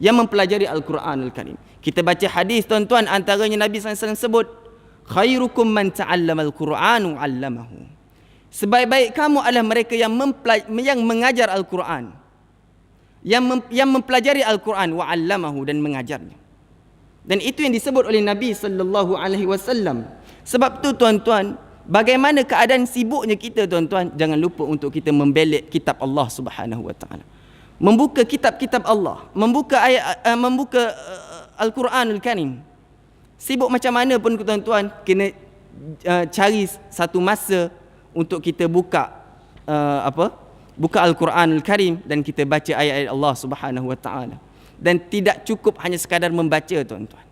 Yang mempelajari Al-Quranul Karim. Kita baca hadis, tuan-tuan, antaranya Nabi SAW sebut, khairukum man ta'allama al-Qur'an wa 'allamahu. Sebaik-baik kamu adalah mereka yang mengajar Al-Quran, yang mempelajari Al-Quran, wa 'allamahu, dan mengajarnya. Dan itu yang disebut oleh Nabi sallallahu alaihi wasallam. Sebab tu, tuan-tuan, bagaimana keadaan sibuknya kita, tuan-tuan, jangan lupa untuk kita membelik kitab Allah Subhanahu wa taala. Membuka kitab-kitab Allah, membuka Al-Quranul Karim. Sibuk macam mana pun, tuan-tuan, kena cari satu masa untuk kita buka Al-Quranul Karim dan kita baca ayat-ayat Allah Subhanahu wa taala. Dan tidak cukup hanya sekadar membaca, tuan-tuan.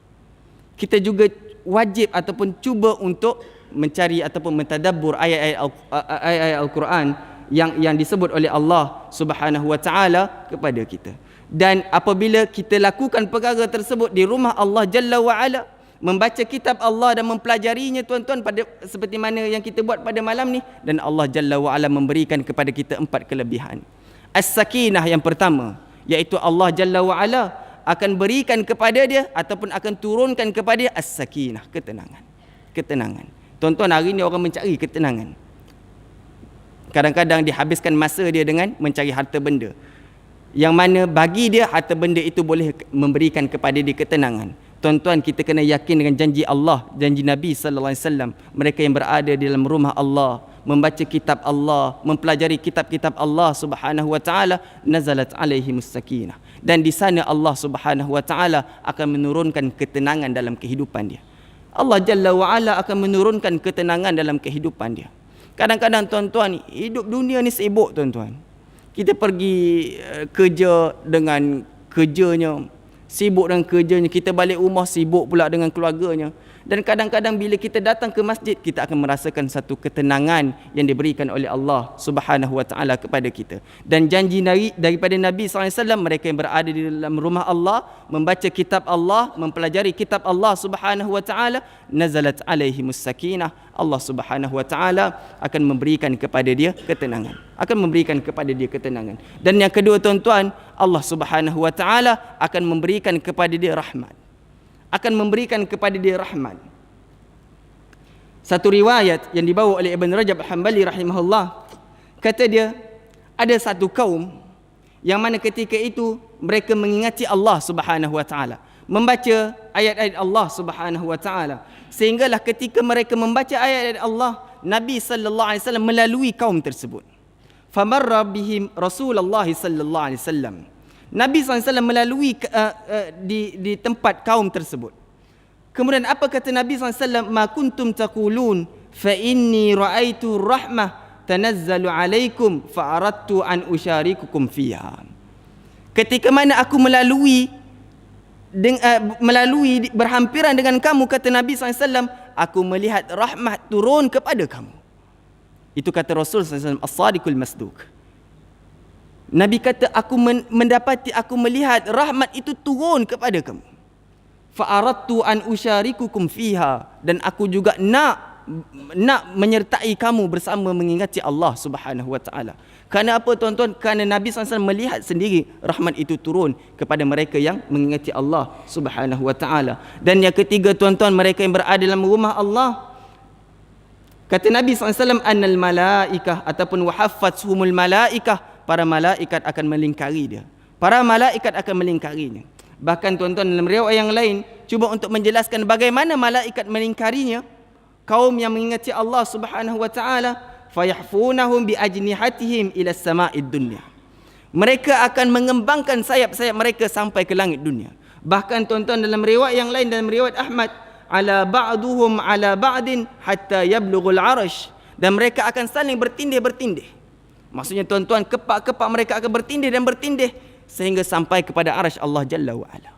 Kita juga wajib ataupun cuba untuk mencari ataupun mentadabbur ayat-ayat Al-Quran yang disebut oleh Allah Subhanahu wa taala kepada kita. Dan apabila kita lakukan perkara tersebut di rumah Allah Jalla wa ala, membaca kitab Allah dan mempelajarinya, tuan-tuan, seperti mana yang kita buat pada malam ni, dan Allah Jalla wa ala memberikan kepada kita 4 kelebihan. As-sakinah yang pertama, iaitu Allah Jalla wa ala akan berikan kepada dia ataupun akan turunkan kepada dia as-sakinah, ketenangan. Tuan-tuan, hari ni orang mencari ketenangan. Kadang-kadang dihabiskan masa dia dengan mencari harta benda, yang mana bagi dia harta benda itu boleh memberikan kepada dia ketenangan. tuan-tuan, kita kena yakin dengan janji Allah, janji Nabi sallallahu alaihi wasallam. Mereka yang berada di dalam rumah Allah, membaca kitab Allah, mempelajari kitab-kitab Allah Subhanahu wa taala, nazalat alaihimus sakinah. Dan di sana Allah Subhanahu wa taala akan menurunkan ketenangan dalam kehidupan dia. Allah Jalla wa Ala akan menurunkan ketenangan dalam kehidupan dia. Kadang-kadang tuan-tuan, hidup dunia ni sibuk tuan-tuan. Kita pergi kerja dengan kerjanya, sibuk dengan kerjanya, kita balik rumah sibuk pula dengan keluarganya. Dan kadang-kadang bila kita datang ke masjid, kita akan merasakan satu ketenangan yang diberikan oleh Allah Subhanahu wa taala kepada kita. Dan janji daripada Nabi SAW, mereka yang berada di dalam rumah Allah, membaca kitab Allah, mempelajari kitab Allah Subhanahu wa taala, nazalat alaihimus sakinah. Allah Subhanahu wa taala akan memberikan kepada dia ketenangan. Akan memberikan kepada dia ketenangan. Dan yang kedua tuan-tuan, Allah Subhanahu wa taala akan memberikan kepada dia rahmat. Akan memberikan kepada dia rahmat. Satu riwayat yang dibawa oleh Ibn Rajab Hanbali rahimahullah, kata dia, ada satu kaum yang mana ketika itu mereka mengingati Allah Subhanahu wa taala, membaca ayat-ayat Allah Subhanahu wa taala, sehinggalah ketika mereka membaca ayat-ayat Allah, Nabi sallallahu alaihi wasallam melalui kaum tersebut. Famarra bihim Rasulullah sallallahu alaihi wasallam. Nabi SAW melalui di tempat kaum tersebut. Kemudian apa kata Nabi SAW? Ma kuntum taqulun fa inni ra'aitu rahmah tanazzalu alaikum fa aradtu an usyarikukum fiha. Ketika mana aku melalui berhampiran dengan kamu, kata Nabi SAW, aku melihat rahmat turun kepada kamu. Itu kata Rasul SAW, as-sadiqul masduq. Nabi kata, aku mendapati, aku melihat rahmat itu turun kepada kamu. Fa'aradtu an usyarikukum fiha. Dan aku juga nak menyertai kamu bersama mengingati Allah Subhanahu wa taala. Kerana apa tuan-tuan? Kerana Nabi SAW melihat sendiri rahmat itu turun kepada mereka yang mengingati Allah Subhanahu wa taala. Dan yang ketiga tuan-tuan, mereka yang berada dalam rumah Allah, kata Nabi SAW, annal malaikah ataupun wahaffatuhumul malaikah, para malaikat akan melingkari dia. Para malaikat akan melingkarinya. Bahkan tuan-tuan, dalam riwayat yang lain, cuba untuk menjelaskan bagaimana malaikat melingkarinya. Kaum yang mengingati Allah Subhanahu wa taala, fayahfunahum bi ajnihatihim ila sama'id dunya. Mereka akan mengembangkan sayap-sayap mereka sampai ke langit dunia. Bahkan tuan-tuan, dalam riwayat yang lain, dalam riwayat Ahmad, ala ba'duhum ala ba'din hatta yablughul arsh. Dan mereka akan saling bertindih-bertindih. Maksudnya tuan-tuan, kepak-kepak mereka akan bertindih dan bertindih sehingga sampai kepada arasy Allah Jalla wa'ala.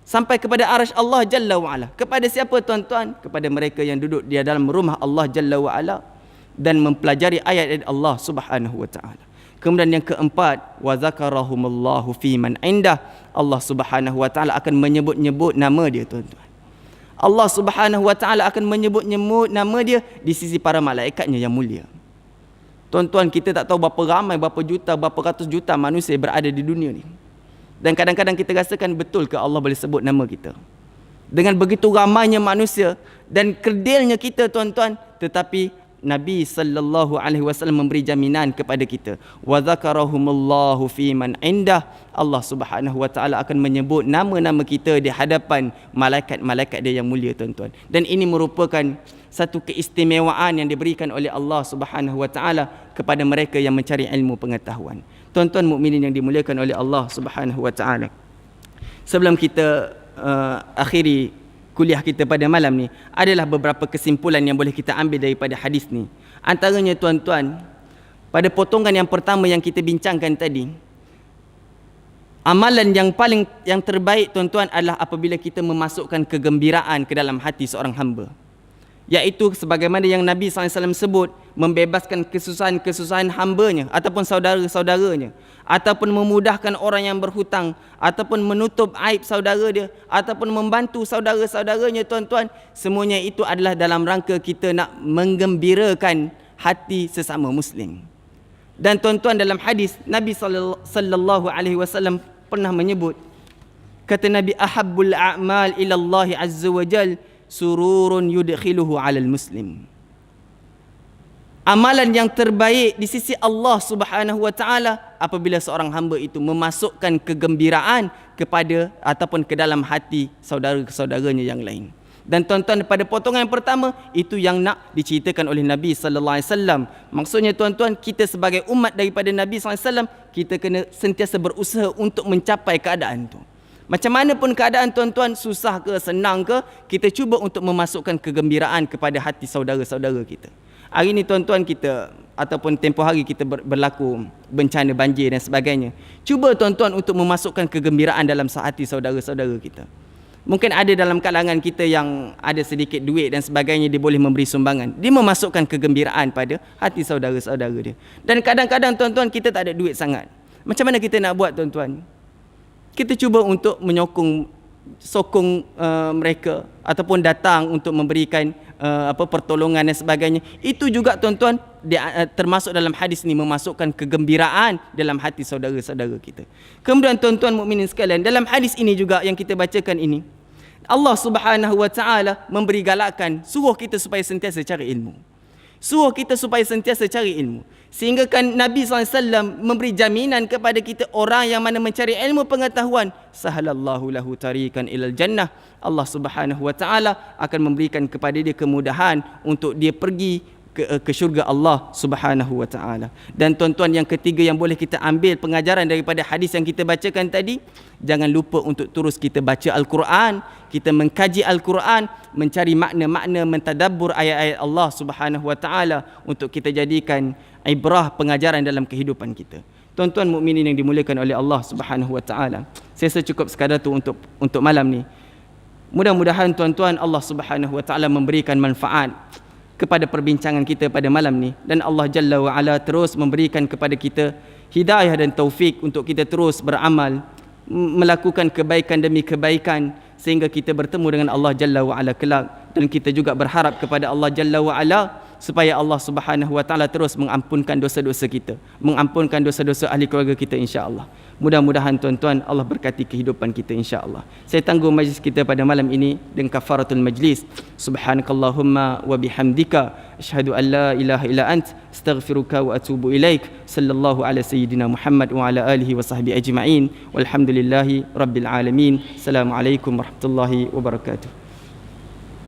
Sampai kepada arasy Allah Jalla wa'ala. Kepada siapa tuan-tuan? Kepada mereka yang duduk di dalam rumah Allah Jalla wa'ala dan mempelajari ayat-ayat Allah Subhanahu wa ta'ala. Kemudian yang keempat, wa zakarahumullahu fi man indah. Allah Subhanahu wa ta'ala akan menyebut-nyebut nama dia tuan-tuan. Allah Subhanahu wa ta'ala akan menyebut-nyebut nama dia di sisi para malaikatnya yang mulia. Tuan-tuan, kita tak tahu berapa ramai, berapa juta, berapa ratus juta manusia berada di dunia ni. Dan kadang-kadang kita rasakan, betul ke Allah boleh sebut nama kita? Dengan begitu ramainya manusia dan kerdilnya kita tuan-tuan, tetapi Nabi sallallahu alaihi wasallam memberi jaminan kepada kita, wa zakarahumullahu fi man indah. Allah Subhanahu wa taala akan menyebut nama-nama kita di hadapan malaikat-malaikat dia yang mulia tuan-tuan. Dan ini merupakan satu keistimewaan yang diberikan oleh Allah Subhanahu wa taala kepada mereka yang mencari ilmu pengetahuan. Tuan-tuan mukminin yang dimuliakan oleh Allah Subhanahu wa taala. Sebelum kita akhiri kuliah kita pada malam ni, adalah beberapa kesimpulan yang boleh kita ambil daripada hadis ni. Antaranya tuan-tuan, pada potongan yang pertama yang kita bincangkan tadi, amalan yang terbaik tuan-tuan adalah apabila kita memasukkan kegembiraan ke dalam hati seorang hamba. Iaitu sebagaimana yang Nabi SAW sebut, membebaskan kesusahan-kesusahan hambanya ataupun saudara-saudaranya, ataupun memudahkan orang yang berhutang, ataupun menutup aib saudara dia, ataupun membantu saudara-saudaranya tuan-tuan. Semuanya itu adalah dalam rangka kita nak menggembirakan hati sesama Muslim. Dan tuan-tuan, dalam hadis Nabi sallallahu alaihi wasallam pernah menyebut, kata Nabi, ahabbul a'mal ila Allah azza wa jal sururun yudkhiluhu 'alal muslim. Amalan yang terbaik di sisi Allah Subhanahu wa taala apabila seorang hamba itu memasukkan kegembiraan kepada ataupun ke dalam hati saudara-saudaranya yang lain. Dan tuan-tuan, pada potongan yang pertama itu yang nak diceritakan oleh Nabi sallallahu alaihi wasallam. Maksudnya tuan-tuan, kita sebagai umat daripada Nabi sallallahu alaihi wasallam, kita kena sentiasa berusaha untuk mencapai keadaan tu. Macam mana pun keadaan tuan-tuan, susah ke senang ke, kita cuba untuk memasukkan kegembiraan kepada hati saudara-saudara kita. Hari ni tuan-tuan, kita ataupun tempoh hari kita berlaku bencana banjir dan sebagainya. Cuba tuan-tuan untuk memasukkan kegembiraan dalam hati saudara-saudara kita. Mungkin ada dalam kalangan kita yang ada sedikit duit dan sebagainya, dia boleh memberi sumbangan. Dia memasukkan kegembiraan pada hati saudara-saudara dia. Dan kadang-kadang tuan-tuan, kita tak ada duit sangat. Macam mana kita nak buat tuan-tuan? Kita cuba untuk sokong mereka ataupun datang untuk memberikan pertolongan dan sebagainya. Itu juga tuan-tuan termasuk dalam hadis ni, memasukkan kegembiraan dalam hati saudara-saudara kita. Kemudian tuan-tuan mukminin sekalian, dalam hadis ini juga yang kita bacakan ini, Allah Subhanahu wa taala memberi galakan, suruh kita supaya sentiasa cari ilmu. Suruh kita supaya sentiasa cari ilmu. Sehingga kan Nabi SAW memberi jaminan kepada kita, orang yang mana mencari ilmu pengetahuan, sahalallahu lahu tarikan ilal jannah. Allah Subhanahu wa taala akan memberikan kepada dia kemudahan untuk dia pergi ke syurga Allah Subhanahu wa taala. Dan tuan-tuan, yang ketiga yang boleh kita ambil pengajaran daripada hadis yang kita bacakan tadi, jangan lupa untuk terus kita baca Al-Quran, kita mengkaji Al-Quran, mencari makna-makna, mentadabbur ayat-ayat Allah Subhanahu wa taala untuk kita jadikan ibrah, pengajaran dalam kehidupan kita. Tuan-tuan mukminin yang dimuliakan oleh Allah Subhanahu wa taala, saya rasa cukup sekadar tu untuk malam ni. Mudah-mudahan tuan-tuan Allah Subhanahu wa taala memberikan manfaat kepada perbincangan kita pada malam ni, dan Allah Jalla wa Ala terus memberikan kepada kita hidayah dan taufik untuk kita terus beramal, melakukan kebaikan demi kebaikan, sehingga kita bertemu dengan Allah Jalla wa Ala kelak. Dan kita juga berharap kepada Allah Jalla wa Ala supaya Allah Subhanahu wa taala terus mengampunkan dosa-dosa kita, mengampunkan dosa-dosa ahli keluarga kita, insya-Allah. Mudah-mudahan tuan-tuan Allah berkati kehidupan kita, insya-Allah. Saya tangguh majlis kita pada malam ini dengan kafaratul majlis. Subhanakallahumma wa bihamdika asyhadu an la ilaha illa ant astaghfiruka wa atubu ilaik. Sallallahu ala sayyidina Muhammad wa ala alihi wa sahbihi ajma'in. Walhamdulillahi rabbil alamin. Assalamualaikum warahmatullahi wabarakatuh.